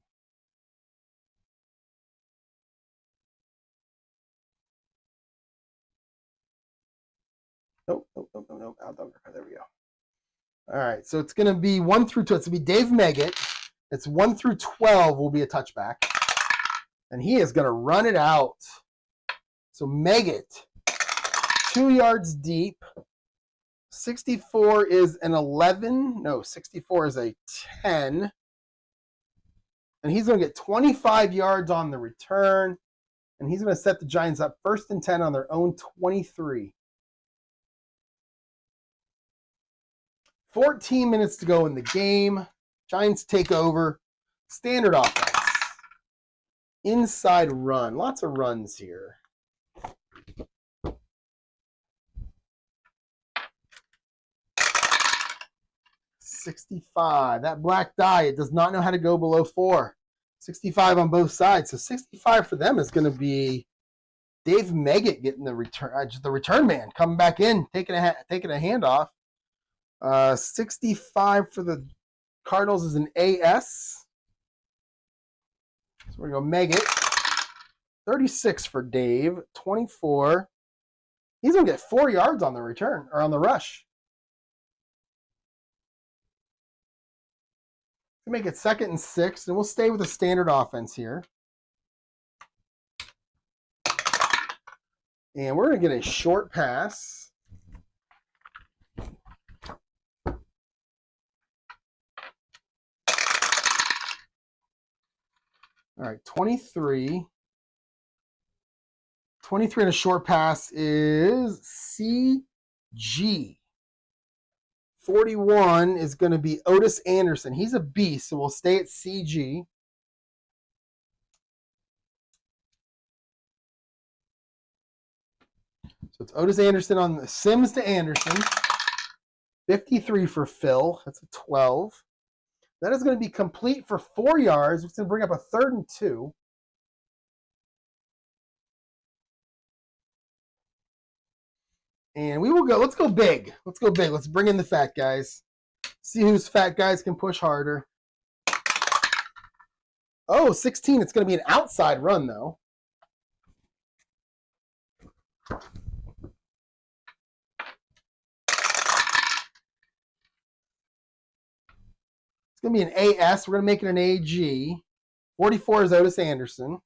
Nope. There we go. All right, so it's going to be 1 through 2. It's going to be Dave Meggett. It's 1 through 12 will be a touchback. And he is going to run it out. So Meggett, 2 yards deep. 64 is an 11. No, 64 is a 10. And he's going to get 25 yards on the return. And he's going to set the Giants up 1st and 10 on their own 23. 14 minutes to go in the game. Giants take over. Standard offense. Inside run. Lots of runs here. $65. That black die, it does not know how to go below 4. 65 on both sides. So 65 for them is going to be Dave Meggett getting the return man coming back in, taking a handoff. 65 for the Cardinals is an AS. So we're going to go Meggett. 36 for Dave. 24. He's going to get 4 yards on the return, or on the rush. To make it 2nd and 6, and we'll stay with the standard offense here. And we're going to get a short pass. All right, 23. 23 and a short pass is CG. 41 is going to be Otis Anderson. He's a beast, so we'll stay at CG. So it's Otis Anderson on the Sims to Anderson. 53 for Phil. That's a 12. That is going to be complete for 4 yards. It's going to bring up a 3rd and 2. And we will go. Let's go big. Let's go big. Let's bring in the fat guys. See whose fat guys can push harder. Oh, 16. It's going to be an outside run, though. It's going to be an AS. We're going to make it an AG. 44 is Otis Anderson.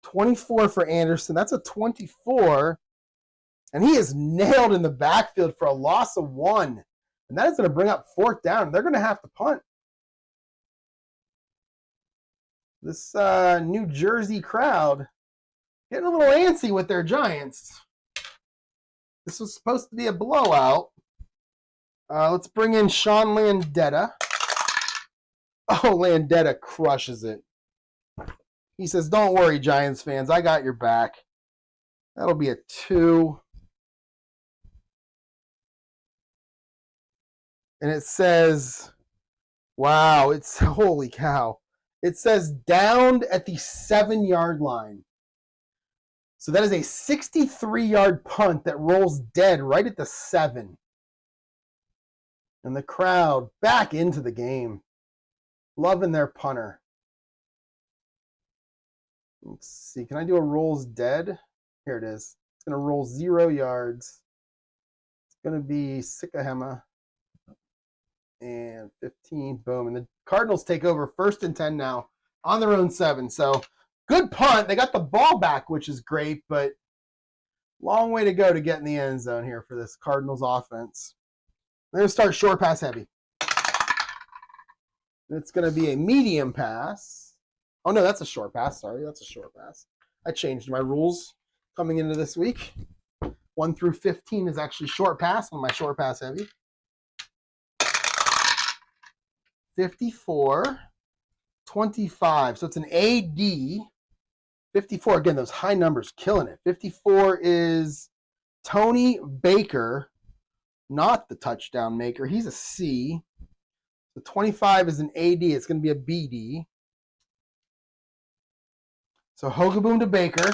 24 for Anderson. That's a 24. And he is nailed in the backfield for a loss of 1. And that is going to bring up 4th down. They're going to have to punt. This New Jersey crowd getting a little antsy with their Giants. This was supposed to be a blowout. Let's bring in Sean Landetta. Oh, Landetta crushes it. He says, don't worry, Giants fans. I got your back. That'll be a 2. And it says, wow, it's holy cow. It says downed at the 7-yard line. So that is a 63-yard punt that rolls dead right at the 7. And the crowd back into the game. Loving their punter. Let's see. Can I do a rolls dead? Here it is. It's going to roll 0 yards. It's going to be Sikahema. And 15. Boom. And the Cardinals take over 1st and 10 now on their own 7. So good punt. They got the ball back, which is great, but long way to go to get in the end zone here for this Cardinals offense. They're going to start short pass heavy. It's going to be a medium pass. Oh, no, that's a short pass. Sorry, that's a short pass. I changed my rules coming into this week. 1 through 15 is actually short pass on my short pass heavy. 54, 25. So it's an AD. 54, again, those high numbers, killing it. 54 is Tony Baker, not the touchdown maker. He's a C. So 25 is an AD. It's going to be a BD. So Hogaboom to Baker.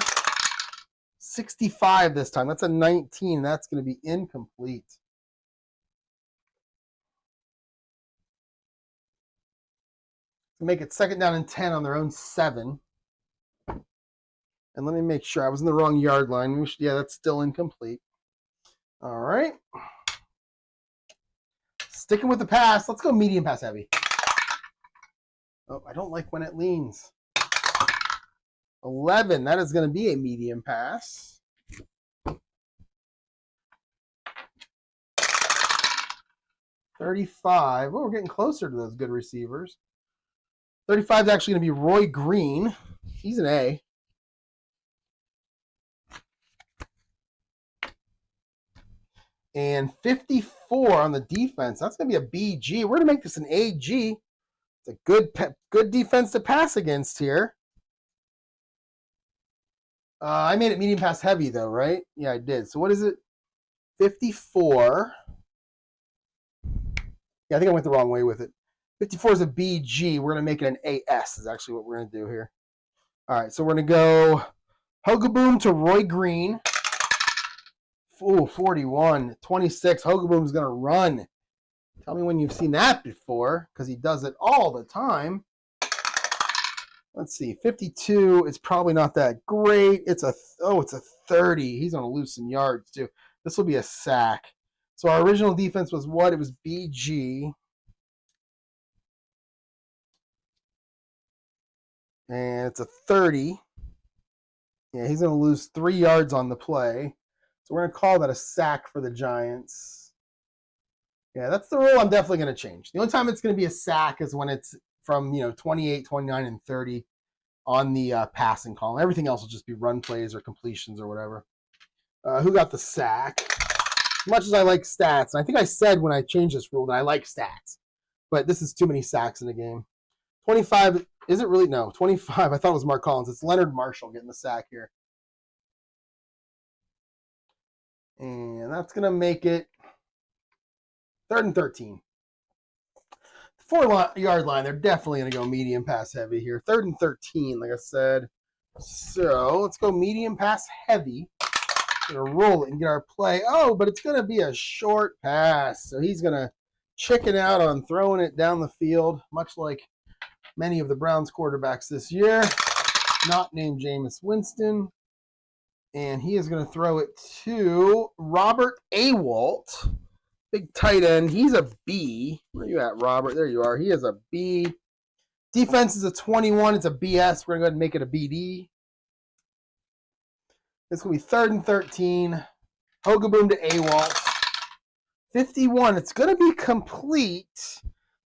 65 this time. That's a 19. That's going to be incomplete. Make it 2nd down and 10 on their own 7. And let me make sure I was in the wrong yard line. Yeah, that's still incomplete. All right. Sticking with the pass. Let's go medium pass heavy. Oh, I don't like when it leans. 11. That is going to be a medium pass. $35. Well, we're getting closer to those good receivers. 35 is actually going to be Roy Green. He's an A. And 54 on the defense. That's going to be a BG. We're going to make this an AG. It's a good defense to pass against here. I made it medium pass heavy, though, right? Yeah, I did. So what is it? 54. Yeah, I think I went the wrong way with it. 54 is a BG. We're going to make it an AS is actually what we're going to do here. All right, so we're going to go Hogaboom to Roy Green. Ooh, 41. 26. Hogaboom's going to run. Tell me when you've seen that before, because he does it all the time. Let's see. 52 is probably not that great. It's a 30. He's going to lose some yards, too. This will be a sack. So our original defense was what? It was BG. And it's a 30. Yeah, he's going to lose 3 yards on the play. So we're going to call that a sack for the Giants. Yeah, that's the rule I'm definitely going to change. The only time it's going to be a sack is when it's from 28, 29, and 30 on the passing column. Everything else will just be run plays or completions or whatever. Who got the sack? As much as I like stats, and I think I said when I changed this rule that I like stats, but this is too many sacks in a game. 25, is it really? No, 25. I thought it was Mark Collins. It's Leonard Marshall getting the sack here. And that's going to make it 3rd and 13. 4-yard line, they're definitely going to go medium pass heavy here. 3rd and 13, like I said. So let's go medium pass heavy. We're going to roll it and get our play. Oh, but it's going to be a short pass. So he's going to chicken out on throwing it down the field, much like many of the Browns quarterbacks this year. Not named Jameis Winston. And he is going to throw it to Robert Awalt. Big tight end. He's a B. Where are you at, Robert? There you are. He is a B. Defense is a 21. It's a BS. We're going to go ahead and make it a BD. It's going to be 3rd and 13. Hogaboom to Awalt. 51. It's going to be complete,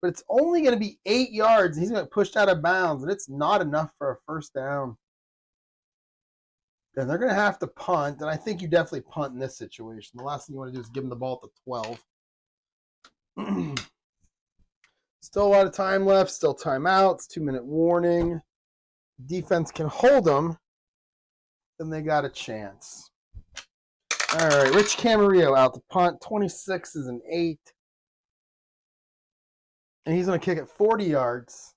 but it's only going to be 8 yards. He's going to get pushed out of bounds, and it's not enough for a 1st down. And they're going to have to punt, and I think you definitely punt in this situation. The last thing you want to do is give them the ball at the 12. Still a lot of time left. Still timeouts. 2-minute warning. Defense can hold them. Then they got a chance. All right, Rich Camarillo out to punt. 26 is an 8. And he's going to kick it 40 yards.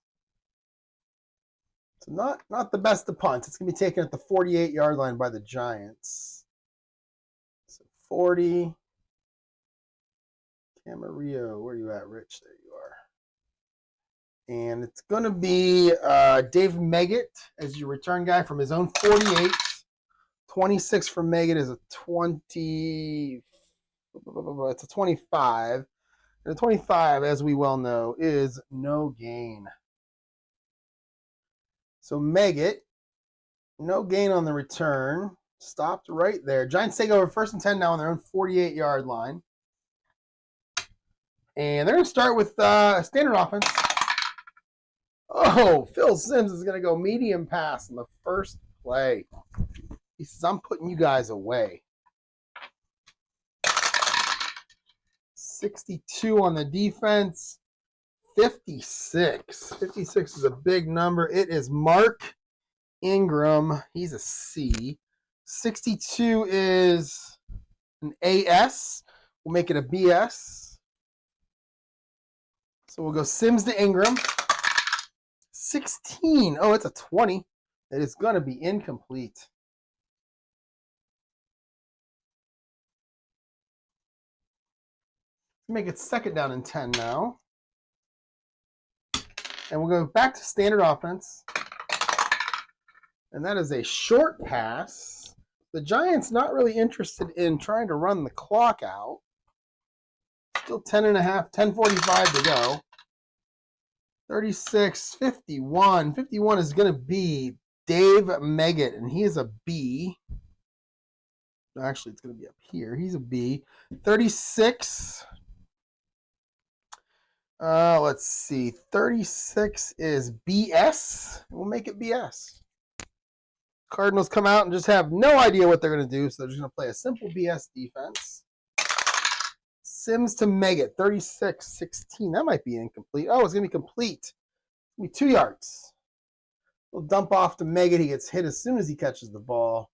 So not the best of punts. It's going to be taken at the 48-yard line by the Giants. So 40. Camarillo, where are you at, Rich? There you are. And it's going to be Dave Meggett as your return guy from his own 48. 26 for Meggett is a 20. It's a 25. And a 25, as we well know, is no gain. So Meggett, no gain on the return. Stopped right there. Giants take over 1st and 10 now on their own 48-yard line. And they're going to start with standard offense. Oh, Phil Simms is going to go medium pass in the first play. He says, I'm putting you guys away. 62 on the defense. 56. 56 is a big number. It is Mark Ingram. He's a C. 62 is an AS. We'll make it a BS. So we'll go Sims to Ingram. 16. Oh, it's a 20. It is going to be incomplete. Make it second down and 10 now. And we'll go back to standard offense. And that is a short pass. The Giants not really interested in trying to run the clock out. Still 10.5, 10:45 to go. 36, 51. 51 is going to be Dave Meggett, and he is a B. Actually, it's going to be up here. He's a B. 36. Let's see. 36 is BS. We'll make it BS. Cardinals come out and just have no idea what they're going to do, so they're just going to play a simple BS defense. Sims to Meggett, 36-16. That might be incomplete. Oh, it's going to be complete. It's going to be 2 yards. We'll dump off to Meggett. He gets hit as soon as he catches the ball.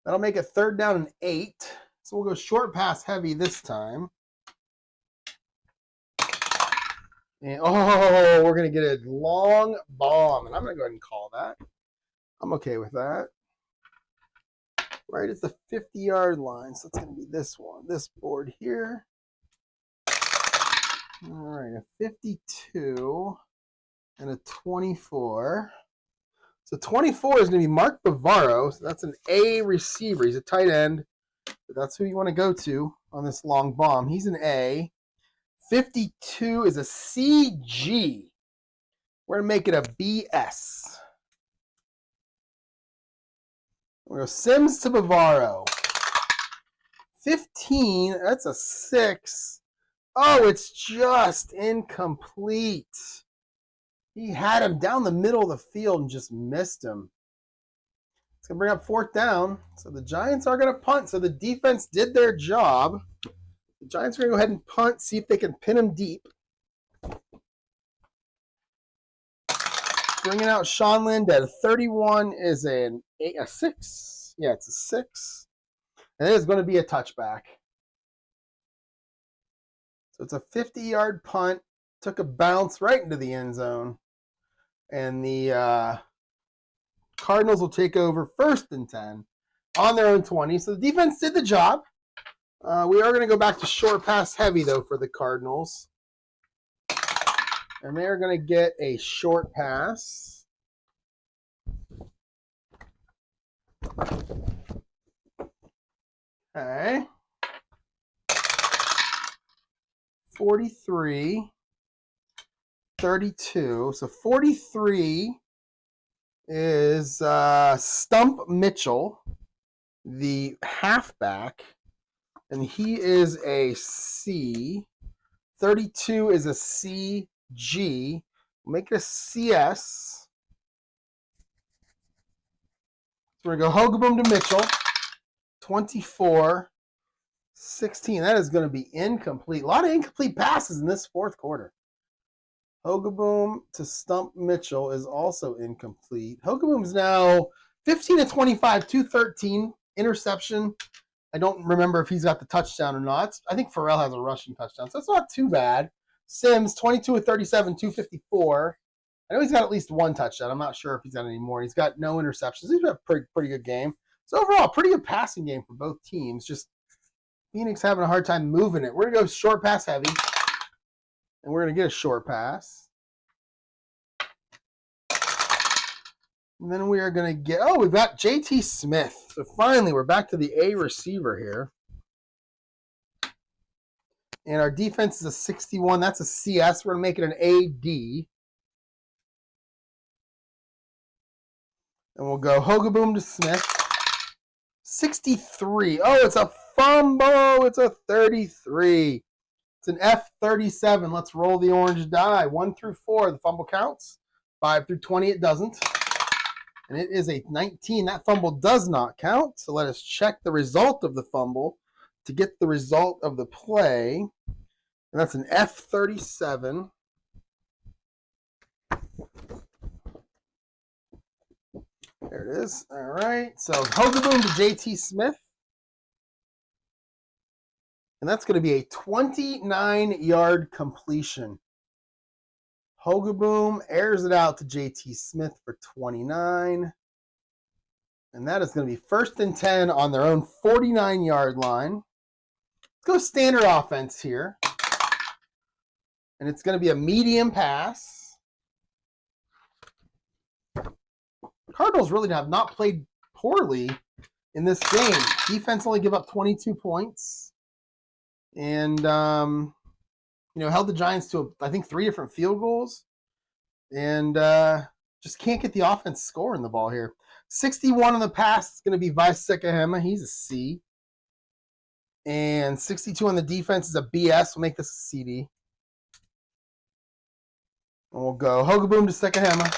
That'll make it third down and 8. So we'll go short pass heavy this time. And, oh, we're going to get a long bomb. And I'm going to go ahead and call that. I'm okay with that. Right at the 50-yard line. So it's going to be this one. This board here. All right, a 52 and a 24. So 24 is going to be Mark Bavaro. So that's an A receiver. He's a tight end. But that's who you want to go to on this long bomb. He's an A. 52 is a CG. We're going to make it a BS. We're going to go Sims to Bavaro. 15, that's a 6. Oh, it's just incomplete. He had him down the middle of the field and just missed him. It's going to bring up fourth down. So the Giants are going to punt. So the defense did their job. The Giants are going to go ahead and punt, see if they can pin him deep. Bringing out Sean Landed. 31 is a 6. Yeah, it's a 6. And it is going to be a touchback. So it's a 50-yard punt. Took a bounce right into the end zone. And the Cardinals will take over first and 10 on their own 20. So the defense did the job. We are going to go back to short pass heavy, though, for the Cardinals. And they're going to get a short pass. Okay. 43, 32. So 43 is Stump Mitchell, the halfback. And he is a C. 32 is a CG. Make it a CS. So we're going to go Hogaboom to Mitchell. 24, 16. That is going to be incomplete. A lot of incomplete passes in this fourth quarter. Hogaboom to Stump Mitchell is also incomplete. Hogaboom's now 15 to 25, 213 interception. I don't remember if he's got the touchdown or not. I think Pharrell has a rushing touchdown, so it's not too bad. Sims, 22 of 37, 254. I know he's got at least one touchdown. I'm not sure if he's got any more. He's got no interceptions. He's got a pretty good game. So overall, pretty good passing game for both teams. Just Phoenix having a hard time moving it. We're going to go short pass heavy, and we're going to get a short pass. And then we are going to get, we've got JT Smith. So finally, we're back to the A receiver here. And our defense is a 61. That's a CS. We're going to make it an AD. And we'll go Hogaboom to Smith. 63. Oh, it's a fumble. It's a 33. It's an F37. Let's roll the orange die. 1 through 4, the fumble counts. 5 through 20, it doesn't. And it is a 19. That fumble does not count. So let us check the result of the fumble to get the result of the play. And that's an F37. There it is. All right. So Hogaboom to JT Smith. And that's going to be a 29-yard completion. Hogaboom airs it out to JT Smith for 29. And that is going to be 1st and 10 on their own 49-yard line. Let's go standard offense here. And it's going to be a medium pass. Cardinals really have not played poorly in this game. Defense only give up 22 points. And, held the Giants to, I think, 3 different field goals. And just can't get the offense scoring the ball here. 61 on the pass is going to be Visekahema. He's a C. And 62 on the defense is a BS. We'll make this a CD. And we'll go Hogaboom to Sekahema.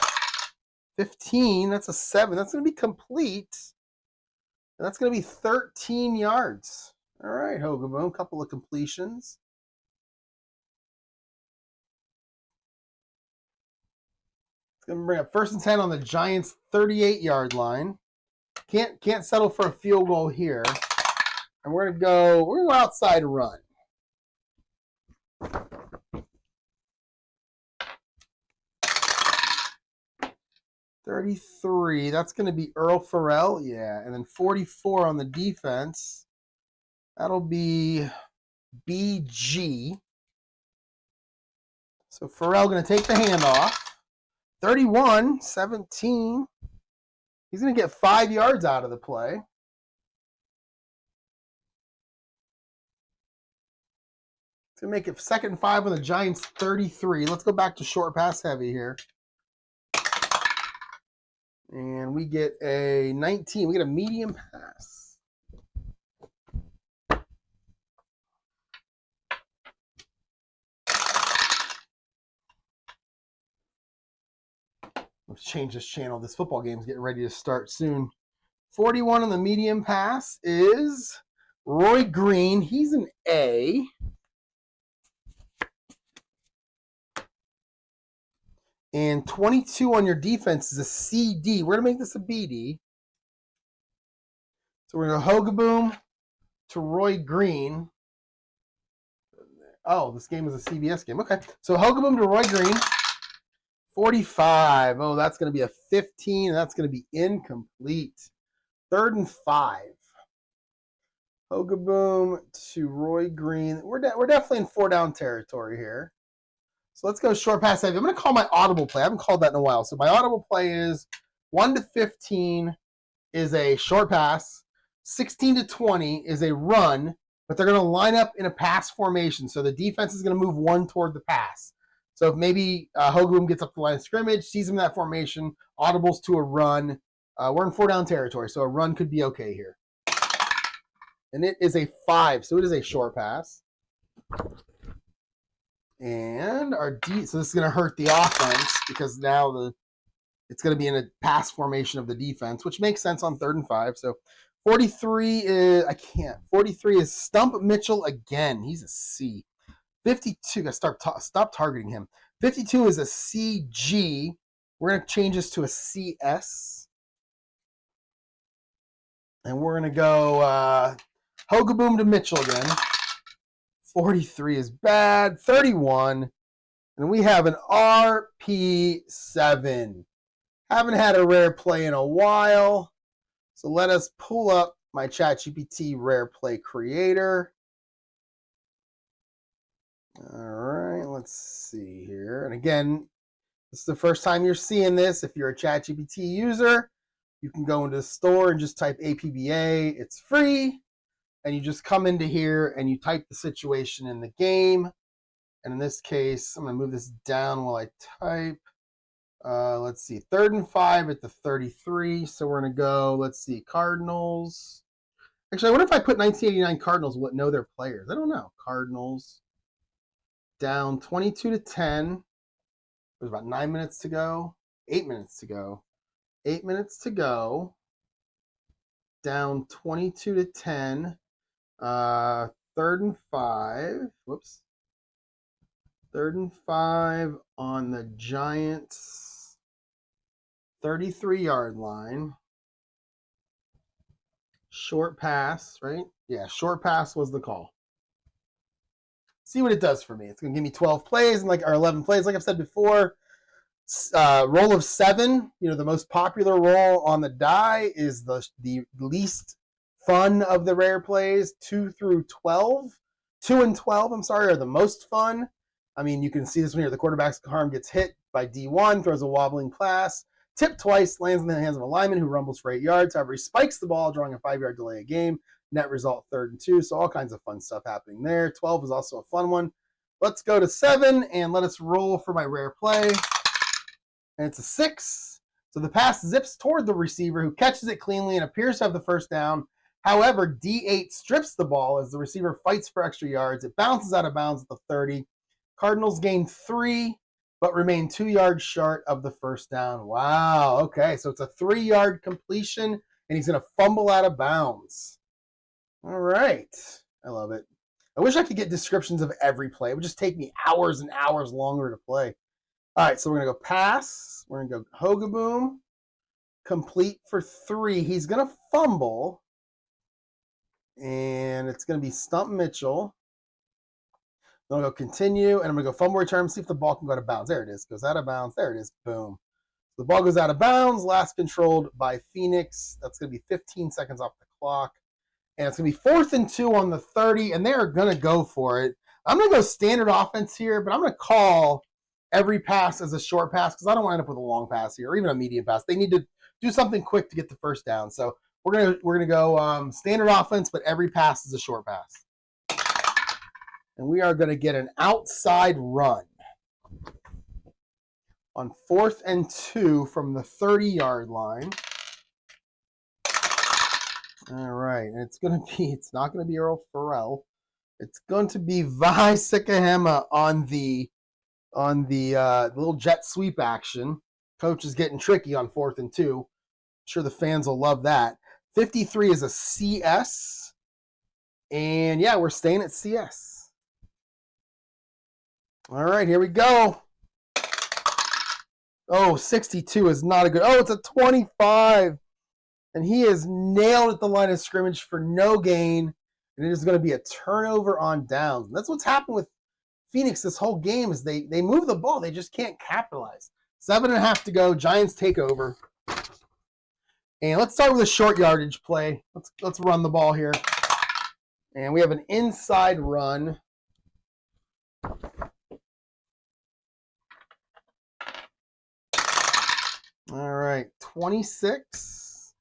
15, that's a 7. That's going to be complete. And that's going to be 13 yards. All right, Hogaboom, couple of completions. It's going to bring up 1st and 10 on the Giants' 38-yard line. Can't settle for a field goal here. And we're going to go outside run. $33, that's going to be Earl Farrell, yeah. And then 44 on the defense. That'll be BG. So Farrell going to take the handoff. 31, 17. He's going to get 5 yards out of the play. It's going to make it 2nd and 5 on the Giants' 33. Let's go back to short pass heavy here. And we get a 19. We get a medium pass. Let's change this channel. This football game's getting ready to start soon. 41 on the medium pass is Roy Green. He's an A. And 22 on your defense is a CD. We're going to make this a BD. So we're going to Hogaboom to Roy Green. Oh, this game is a CBS game. Okay. So Hogaboom to Roy Green. 45. Oh, that's going to be a 15. And that's going to be incomplete. 3rd and 5. Hogaboom to Roy Green. We're definitely in 4-down territory here. So let's go short pass heavy. I'm going to call my audible play. I haven't called that in a while. So my audible play is 1 to 15 is a short pass. 16 to 20 is a run, but they're going to line up in a pass formation. So the defense is going to move 1 toward the pass. So if maybe Hogaboom gets up the line of scrimmage, sees him in that formation, audibles to a run. We're in 4-down territory, so a run could be okay here. And it is a 5, so it is a short pass. And so this is going to hurt the offense because now it's going to be in a pass formation of the defense, which makes sense on 3rd and 5. So 43 is 43 is Stump Mitchell again. He's a C. 52. Stop targeting him. 52 is a CG. We're going to change this to a CS. And we're going to go Hogaboom to Mitchell again. 43 is bad. 31. And we have an RP7. Haven't had a rare play in a while. So let us pull up my ChatGPT rare play creator. All right, let's see here. And again, this is the first time you're seeing this. If you're a ChatGPT user, you can go into the store and just type APBA. It's free. And you just come into here and you type the situation in the game. And in this case, I'm going to move this down while I type. Let's see, 3rd and 5 at the 33. So we're going to go, let's see, Cardinals. Actually, I wonder if I put 1989 Cardinals, know their players. I don't know. Cardinals. Down 22-10. There's about 9 minutes to go. 8 minutes to go. 8 minutes to go. Down 22-10. 3rd and 5. Whoops. 3rd and 5 on the Giants' 33-yard line. Short pass, right? Yeah, short pass was the call. See what it does for me. It's going to give me 12 plays or 11 plays. Like I've said before, roll of 7, the most popular roll on the die is the least fun of the rare plays. 2 through 12. 2 and 12, are the most fun. I mean, you can see this one here. The quarterback's arm gets hit by D1, throws a wobbling pass, tipped twice, lands in the hands of a lineman who rumbles for 8 yards. However, he spikes the ball, drawing a 5-yard delay a game. Net result 3rd and 2. So all kinds of fun stuff happening there. 12 is also a fun one. Let's go to 7 and let us roll for my rare play. And it's a 6. So the pass zips toward the receiver who catches it cleanly and appears to have the first down. However, D8 strips the ball as the receiver fights for extra yards. It bounces out of bounds at the 30. Cardinals gain 3, but remain 2 yards short of the first down. Wow. Okay, so it's a 3-yard completion, and he's going to fumble out of bounds. All right. I love it. I wish I could get descriptions of every play. It would just take me hours and hours longer to play. All right, so we're going to go pass. We're going to go Hogaboom. Complete for 3. He's going to fumble. And it's going to be Stump Mitchell. Then I'll go continue, and I'm going to go fumble return, see if the ball can go out of bounds. There it is. Goes out of bounds. There it is. Boom. The ball goes out of bounds. Last controlled by Phoenix. That's going to be 15 seconds off the clock. And it's going to be 4th and 2 on the 30, and they're going to go for it. I'm going to go standard offense here, but I'm going to call every pass as a short pass because I don't want to end up with a long pass here or even a medium pass. They need to do something quick to get the first down. So we're gonna go standard offense, but every pass is a short pass. And we are going to get an outside run on 4th and 2 from the 30-yard line. All right, and it's not going to be Earl Farrell. It's going to be Vi Sikahema on the little jet sweep action. Coach is getting tricky on 4th and 2. I'm sure the fans will love that. 53 is a CS. And yeah, we're staying at CS. All right, here we go. Oh, 62 is not a good. Oh, it's a 25. And he is nailed at the line of scrimmage for no gain. And it is going to be a turnover on downs. And that's what's happened with Phoenix this whole game is they move the ball. They just can't capitalize. 7.5 to go. Giants take over. And let's start with a short yardage play. Let's run the ball here. And we have an inside run. All right, 26.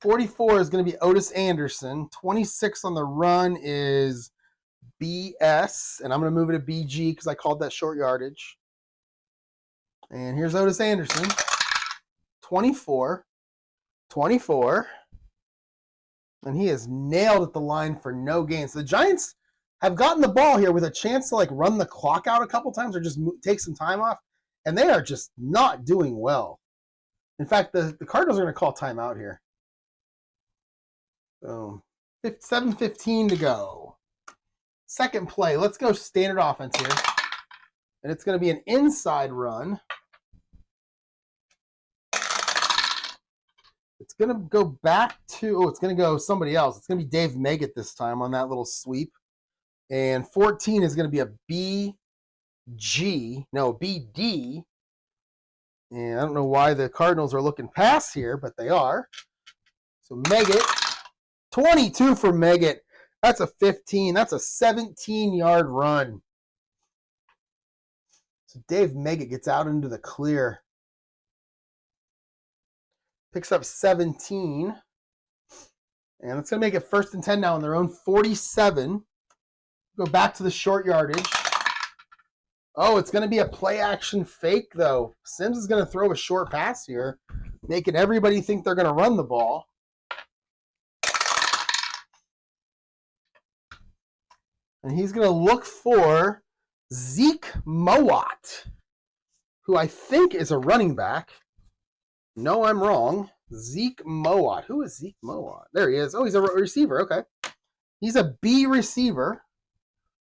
44 is going to be Otis Anderson. 26 on the run is BS, and I'm going to move it to BG because I called that short yardage. And here's Otis Anderson. 24. 24. And he is nailed at the line for no gain. So the Giants have gotten the ball here with a chance to run the clock out a couple times or just take some time off, and they are just not doing well. In fact, the Cardinals are going to call timeout here. Boom. 7:15 to go. Second play. Let's go standard offense here. And it's going to be an inside run. It's going to go back to, it's going to go somebody else. It's going to be Dave Meggett this time on that little sweep. And 14 is going to be a BD. And I don't know why the Cardinals are looking past here, but they are. So Meggett, 22 for Meggett. That's a 15. That's a 17-yard run. So Dave Meggett gets out into the clear. Picks up 17. And it's going to make it 1st and 10 now on their own 47. Go back to the short yardage. Oh, it's going to be a play-action fake, though. Sims is going to throw a short pass here, making everybody think they're going to run the ball. And he's going to look for Zeke Mowat, who I think is a running back. No, I'm wrong. Zeke Mowat. Who is Zeke Mowat? There he is. Oh, he's a receiver. Okay. He's a B receiver.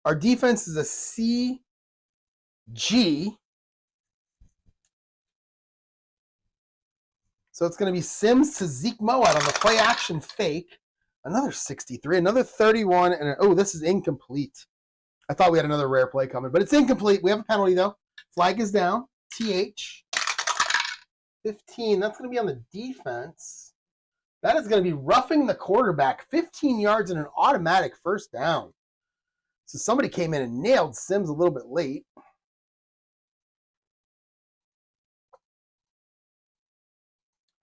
Our defense is a CG. So it's going to be Sims to Zeke Mowat on the play action fake. Another 63, another 31, and oh, this is incomplete. I thought we had another rare play coming, but it's incomplete. We have a penalty, though. Flag is down. TH. 15. That's going to be on the defense. That is going to be roughing the quarterback. 15 yards and an automatic first down. So somebody came in and nailed Sims a little bit late.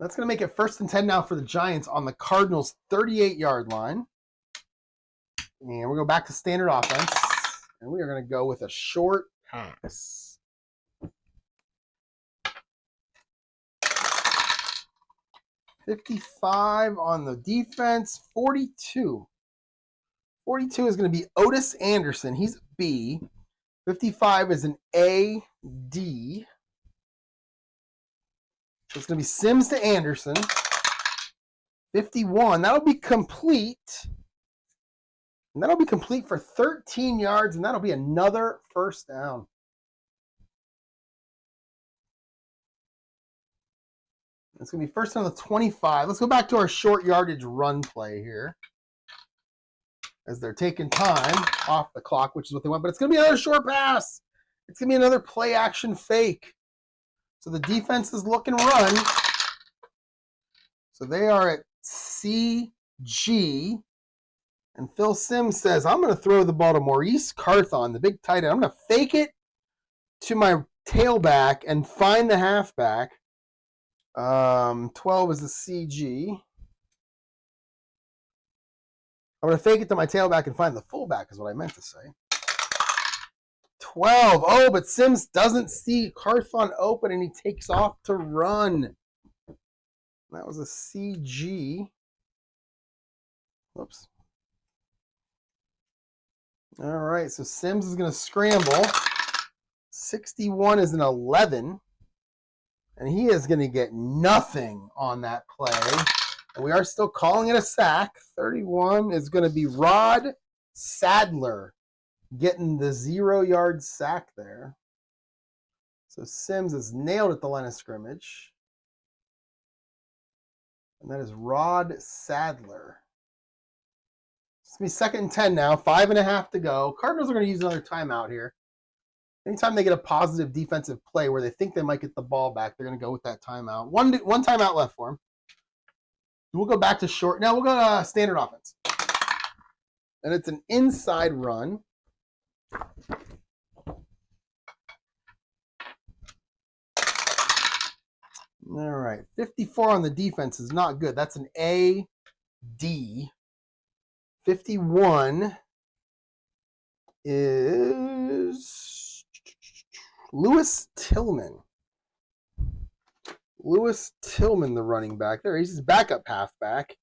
That's going to make it 1st and 10 now for the Giants on the Cardinals' 38-yard line. And we'll go back to standard offense. And we are going to go with a short pass. $55 on the defense. 42. 42 is going to be Otis Anderson. He's a B. 55 is an A-D. So it's going to be Sims to Anderson. 51. That'll be complete. And that'll be complete for 13 yards, and that'll be another first down. It's going to be first on the 25. Let's go back to our short yardage run play here. As they're taking time off the clock, which is what they want. But it's going to be another short pass. It's going to be another play action fake. So the defense is looking run. So they are at CG. And Phil Sims says, I'm going to throw the ball to Maurice Carthon, the big tight end. I'm going to fake it to my tailback and find the halfback. 12 is the CG. I'm going to fake it to my tailback and find the fullback is what I meant to say. 12. Oh, but Sims doesn't see Carthon open and he takes off to run. That was a CG. Whoops. All right, so Sims is going to scramble. 61 is an 11. And he is going to get nothing on that play. And we are still calling it a sack. 31 is going to be Rod Sadler getting the 0-yard sack there. So Sims is nailed at the line of scrimmage. And that is Rod Sadler. It's going to be 2nd and 10 now. 5.5 to go. Cardinals are going to use another timeout here. Anytime they get a positive defensive play where they think they might get the ball back, they're going to go with that timeout. One timeout left for them. We'll go back to short. Now we'll go to standard offense. And it's an inside run. All right. 54 on the defense is not good. That's an A-D. 51 is Lewis Tillman. Lewis Tillman, the running back. There, he's his backup halfback.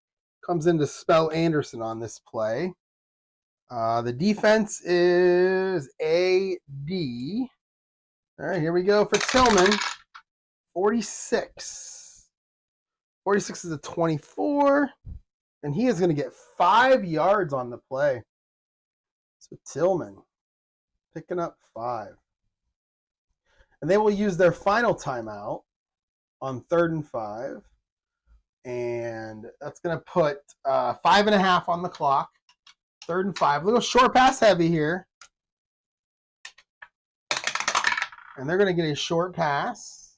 Comes in to spell Anderson on this play. The defense is A-D. All right, here we go for Tillman. 46. 46 is a 24. And he is going to get 5 yards on the play. So Tillman picking up 5. And they will use their final timeout on 3rd and 5. And that's going to put 5.5 on the clock. 3rd and 5. A little short pass heavy here. And they're going to get a short pass.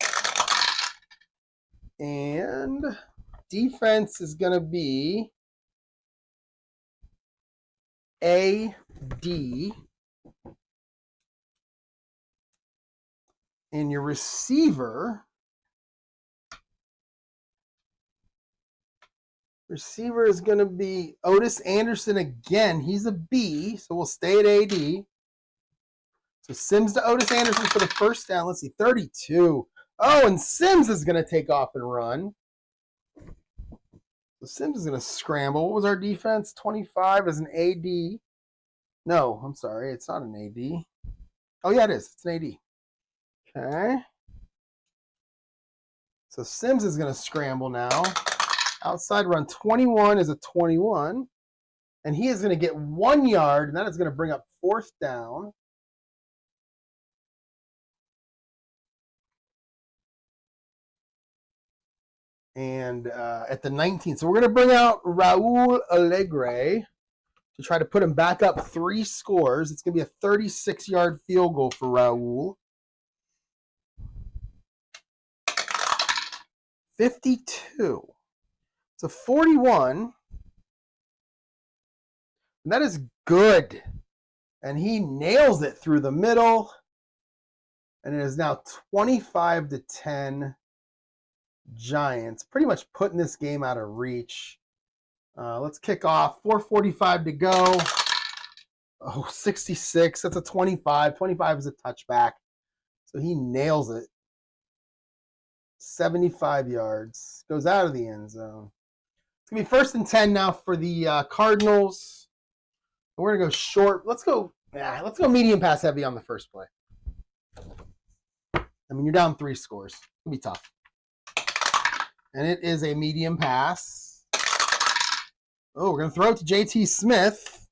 And defense is going to be A-D. And your receiver is going to be Otis Anderson again. He's a B, so we'll stay at A-D. So Sims to Otis Anderson for the first down. Let's see, 32. Oh, and Sims is going to take off and run. So Sims is going to scramble. What was our defense? 25 is an AD. No, I'm sorry. It's not an AD. Oh, yeah, it is. It's an AD. Okay. So Sims is going to scramble now. Outside run 21 is a 21. And he is going to get 1 yard, and that is going to bring up 4th down. And at the 19. So we're going to bring out Raul Alegre to try to put him back up 3 scores. It's going to be a 36-yard field goal for Raul. 52. So 41. And that is good. And he nails it through the middle. And it is now 25-10 Giants. Pretty much putting this game out of reach. Let's kick off. 4:45 to go. Oh, 66. That's a 25. 25 is a touchback. So he nails it. 75 yards. Goes out of the end zone. It's going to be 1st and 10 now for the Cardinals. We're going to go short. Let's go medium pass heavy on the first play. I mean, you're down 3 scores. It's going to be tough. And it is a medium pass. Oh, we're going to throw it to JT Smith.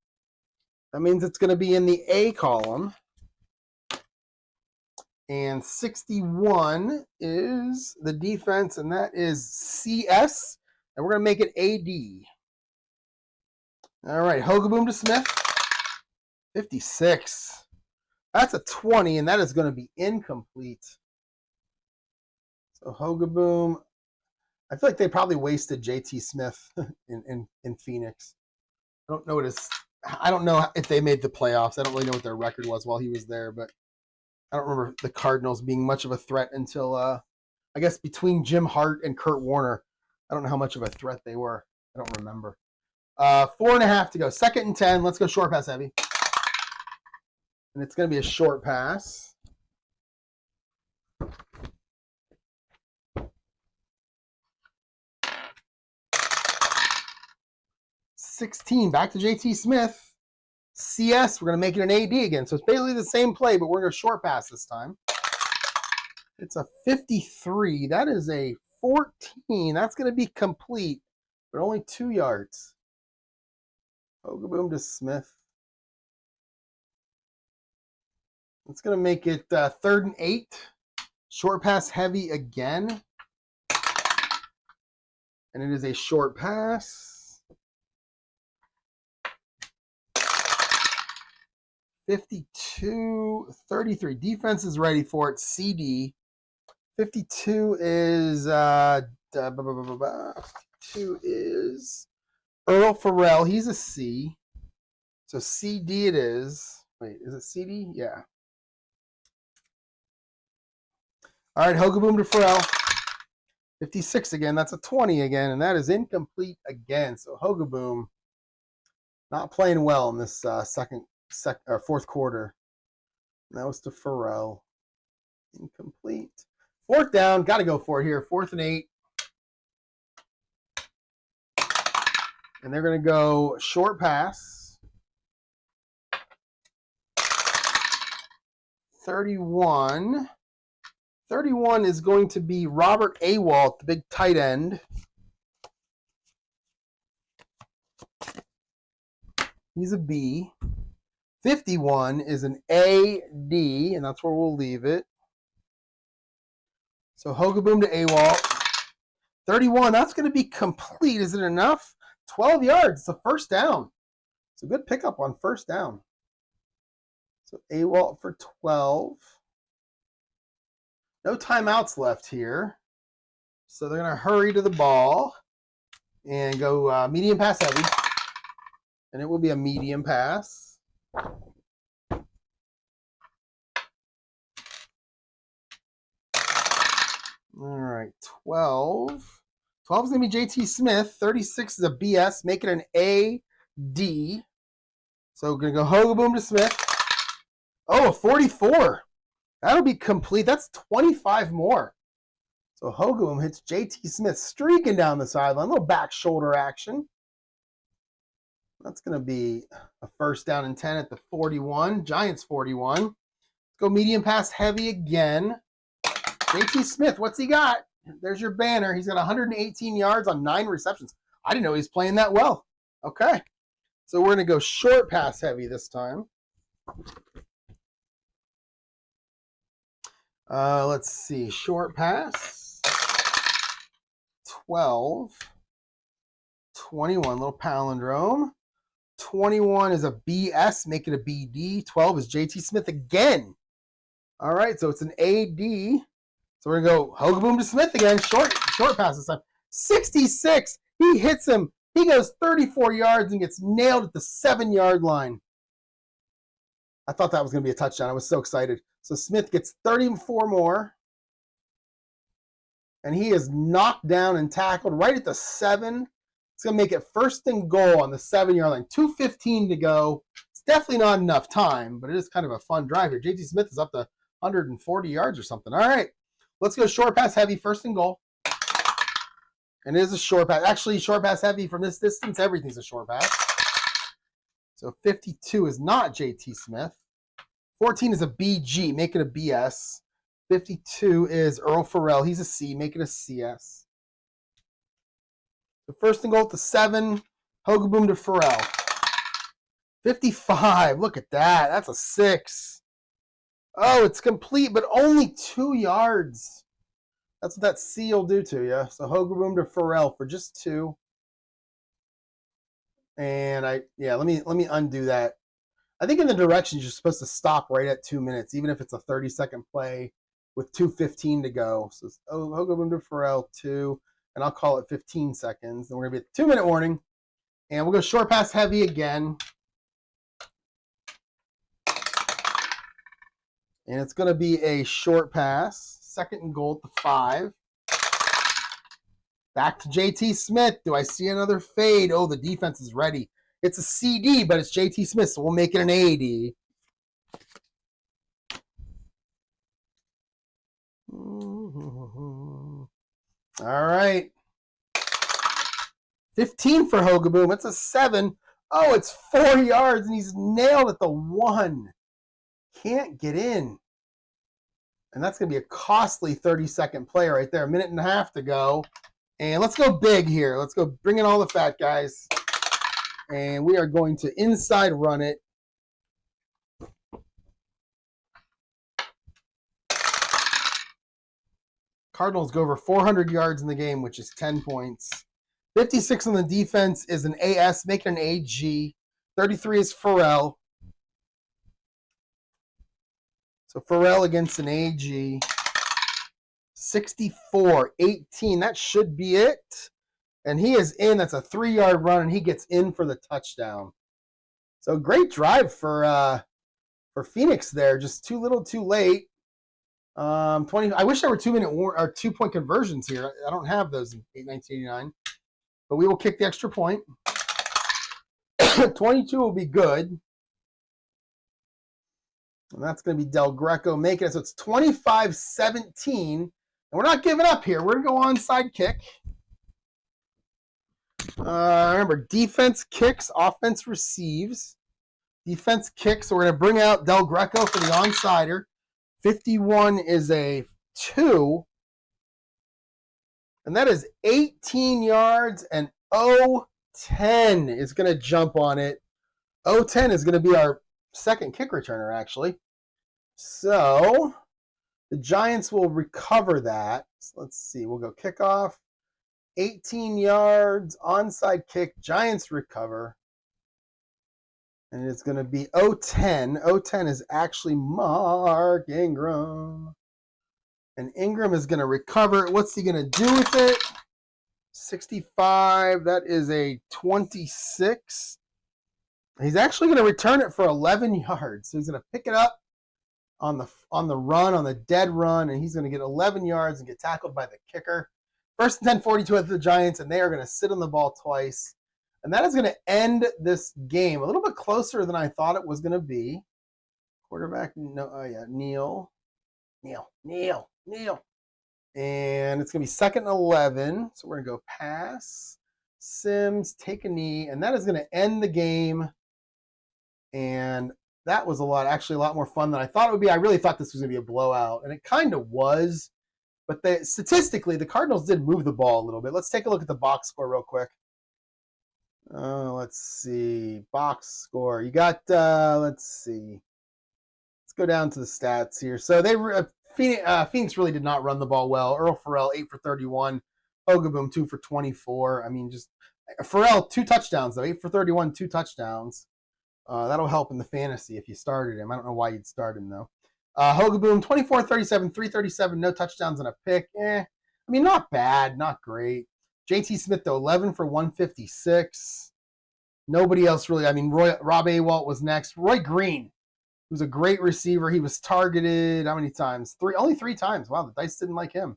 That means it's going to be in the A column. And 61 is the defense, and that is CS. And we're going to make it AD. All right, Hogaboom to Smith. 56. That's a 20, and that is going to be incomplete. So Hogaboom. I feel like they probably wasted JT Smith in Phoenix. I don't know if they made the playoffs. I don't really know what their record was while he was there, but I don't remember the Cardinals being much of a threat until I guess between Jim Hart and Kurt Warner. I don't know how much of a threat they were. I don't remember. 4.5 to go. 2nd and 10. Let's go short pass heavy. And it's going to be a short pass. $16. Back to JT Smith. CS. We're going to make it an AD again. So it's basically the same play, but we're going to short pass this time. It's a 53. That is a 14. That's going to be complete, but only 2 yards. Hogaboom to Smith. It's going to make it 3rd and 8. Short pass heavy again. And it is a short pass. 52-33. Defense is ready for it. CD. 52 is 52 is Earl Farrell. He's a C. So CD it is. Wait, is it CD? Yeah. All right, Hogaboom to Farrell. 56 again. That's a 20 again, and that is incomplete again. So Hogaboom not playing well in this fourth quarter. And that was to Farrell. Incomplete. 4th down. Got to go for it here. 4th and 8. And they're going to go short pass. 31. 31 is going to be Robert Awalt, the big tight end. He's a B. 51 is an AD, and that's where we'll leave it. So Hogaboom to Awalt. 31, that's going to be complete. Is it enough? 12 yards. It's a 1st down. It's a good pickup on 1st down. So Awalt for 12. No timeouts left here. So they're going to hurry to the ball and go medium pass heavy. And it will be a medium pass. All right, 12. 12 is going to be JT Smith. 36 is a BS. Make it an AD. So we're going to go Hogaboom to Smith. Oh, 44. That'll be complete. That's 25 more. So Hogaboom hits JT Smith streaking down the sideline. A little back shoulder action. That's going to be a 1st down and 10 at the 41. Giants 41. It's Go medium pass heavy again. JT Smith, what's he got? There's your banner. He's got 118 yards on 9 receptions. I didn't know he was playing that well. Okay. So we're going to go short pass heavy this time. Let's see. Short pass. 12. 21. Little palindrome. 21 is a BS. Make it a BD. 12 is JT Smith again. All right. So it's an AD. So we're going to go Hogaboom to Smith again. Short pass this time. 66. He hits him. He goes 34 yards and gets nailed at the 7-yard line. I thought that was going to be a touchdown. I was so excited. So Smith gets 34 more. And he is knocked down and tackled right at the 7. It's going to make it first and goal on the 7-yard line. 2:15 to go. It's definitely not enough time, but it is kind of a fun drive here. JT Smith is up to 140 yards or something. All right. Let's go short pass heavy, first and goal. And it is a short pass. Actually, short pass heavy from this distance, everything's a short pass. So 52 is not JT Smith. 14 is a BG, make it a BS. 52 is Earl Farrell. He's a C, make it a CS. So first and goal at the 7, Hogaboom to Farrell. 55, look at that. That's a 6. Oh, it's complete, but only 2 yards. That's what that C will do to you. So Hogaboom to Farrell for just 2. And let me undo that. I think in the directions you're supposed to stop right at 2 minutes, even if it's a 30-second play with 2:15 to go. So Hogaboom to Farrell 2, and I'll call it 15 seconds. Then we're gonna be at the 2-minute warning, and we'll go short pass heavy again. And it's going to be a short pass. Second and goal at the 5. Back to JT Smith. Do I see another fade? Oh, the defense is ready. It's a CD, but it's JT Smith, so we'll make it an AD. All right. 15 for Hogaboom. It's a 7. Oh, it's 4 yards, and he's nailed at the 1. Can't get in. And that's going to be a costly 30-second play right there. 1.5 minutes to go. And let's go big here. Let's go bring in all the fat guys. And we are going to inside run it. Cardinals go over 400 yards in the game, which is 10 points. 56 on the defense is an AS, make it an AG. 33 is Farrell. So Farrell against an AG. 64-18. That should be it. And he is in. That's a 3-yard run, and he gets in for the touchdown. So great drive for Phoenix there. Just too little, too late. 20. I wish there were 2-minute or 2-point conversions here. I don't have those in 1989. But we will kick the extra point. 22 will be good. And that's going to be Del Greco making it. So it's 25-17. And we're not giving up here. We're going to go onside kick. Remember, defense kicks, offense receives. Defense kicks. So we're going to bring out Del Greco for the onsider. 51 is a 2. And that is 18 yards, and 0-10 is going to jump on it. 0-10 is going to be our second kick returner, actually. So the Giants will recover that. So let's see. We'll go kickoff. 18 yards, onside kick. Giants recover. And it's going to be 0-10. 0-10 is actually Mark Ingram. And Ingram is going to recover. What's he going to do with it? 65. That is a 26. He's actually going to return it for 11 yards. So he's going to pick it up on the run, on the dead run, and he's going to get 11 yards and get tackled by the kicker. First and 10, 42 at the Giants, and they are going to sit on the ball twice. And that is going to end this game. A little bit closer than I thought it was going to be. Quarterback, Neal. And it's going to be second and 11. So we're going to go pass. Sims, take a knee. And that is going to end the game. And that was actually a lot more fun than I thought it would be. I really thought this was going to be a blowout, and it kind of was. But statistically, the Cardinals did move the ball a little bit. Let's take a look at the box score real quick. Let's see. Box score. You got, let's see. Let's go down to the stats here. So Phoenix really did not run the ball well. Earl Farrell, 8 for 31. Hogaboom, 2 for 24. I mean, just Farrell, 2 touchdowns, though. 8 for 31, 2 touchdowns. That'll help in the fantasy if you started him. I don't know why you'd start him, though. Hogaboom, 24, 37, 337, no touchdowns and a pick. I mean, not bad, not great. JT Smith, though, 11 for 156. Nobody else really. I mean, Rob Awalt was next. Roy Green, who's a great receiver. He was targeted how many times? Only 3 times. Wow, the dice didn't like him.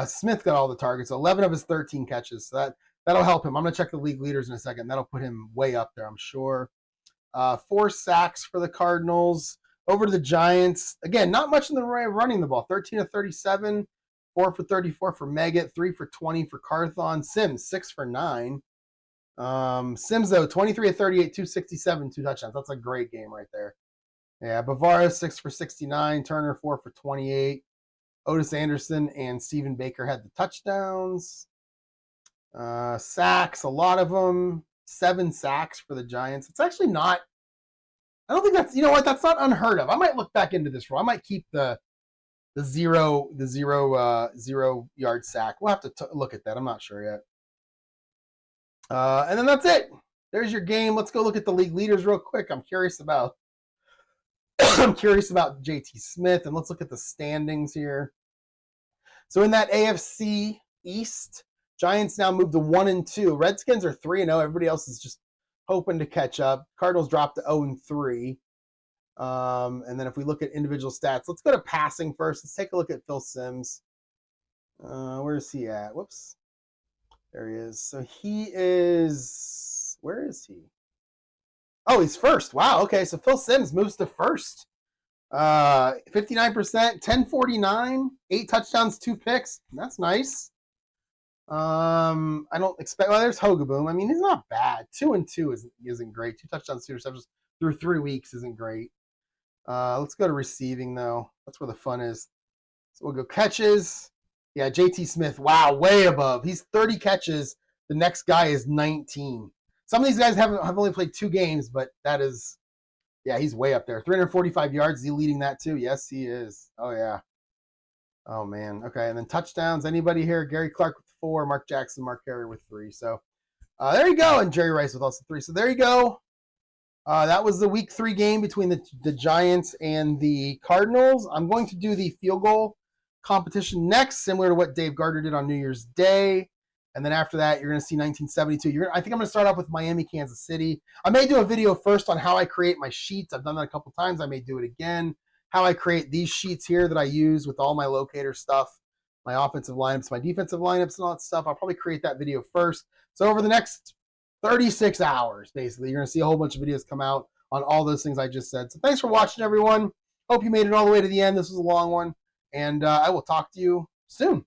Smith got all the targets, 11 of his 13 catches. So that'll help him. I'm going to check the league leaders in a second. That'll put him way up there, I'm sure. 4 sacks for the Cardinals. Over to the Giants. Again, not much in the way of running the ball. 13 of 37, 4 for 34 for Meggett, 3 for 20 for Carthon. Sims, 6 for 9. Sims, though, 23 of 38, 267, 2 touchdowns. That's a great game right there. Yeah, Bavaro, 6 for 69. Turner, 4 for 28. Otis Anderson and Stephen Baker had the touchdowns. Sacks, a lot of them. 7 sacks for the Giants. It's actually not. I don't think that's, you know what, that's not unheard of. I might look back into this rule. I might keep the zero yard sack. We'll have to look at that. I'm not sure yet. And then that's it. There's your game. Let's go look at the league leaders real quick. I'm curious about JT Smith, and let's look at the standings here. So in that AFC East, Giants now move to 1-2. Redskins are 3-0. Everybody else is just hoping to catch up. Cardinals dropped to 0-3. And then if we look at individual stats, let's go to passing first. Let's take a look at Phil Simms. Where is he at? Whoops. There he is. So he is, where is he? Oh, he's first. Wow. Okay. So Phil Simms moves to first. 59%, 1049, 8 touchdowns, 2 picks. That's nice. I don't expect. Well, there's Hogaboom. I mean, he's not bad. 2-2 isn't great. 2 touchdowns, 2 receptions through 3 weeks isn't great. Let's go to receiving though. That's where the fun is. So we'll go catches. Yeah, JT Smith. Wow, way above. He's 30 catches. The next guy is 19. Some of these guys have only played 2 games, but that is, yeah, he's way up there. 345 yards. Is he leading that too? Yes, he is. Oh yeah. Oh man. Okay, and then touchdowns. Anybody here? Gary Clark with 4, Mark Jackson, Mark Carey with 3. So there you go, and Jerry Rice with also 3. So there you go. That was the week 3 game between the Giants and the Cardinals. I'm going to do the field goal competition next, similar to what Dave Gardner did on New Year's Day. And then after that, you're going to see 1972. I think I'm going to start off with Miami, Kansas City. I may do a video first on how I create my sheets. I've done that a couple times. I may do it again. How I create these sheets here that I use with all my locator stuff, my offensive lineups, my defensive lineups, and all that stuff. I'll probably create that video first. So over the next 36 hours, basically, you're going to see a whole bunch of videos come out on all those things I just said. So thanks for watching, everyone. Hope you made it all the way to the end. This was a long one. And I will talk to you soon.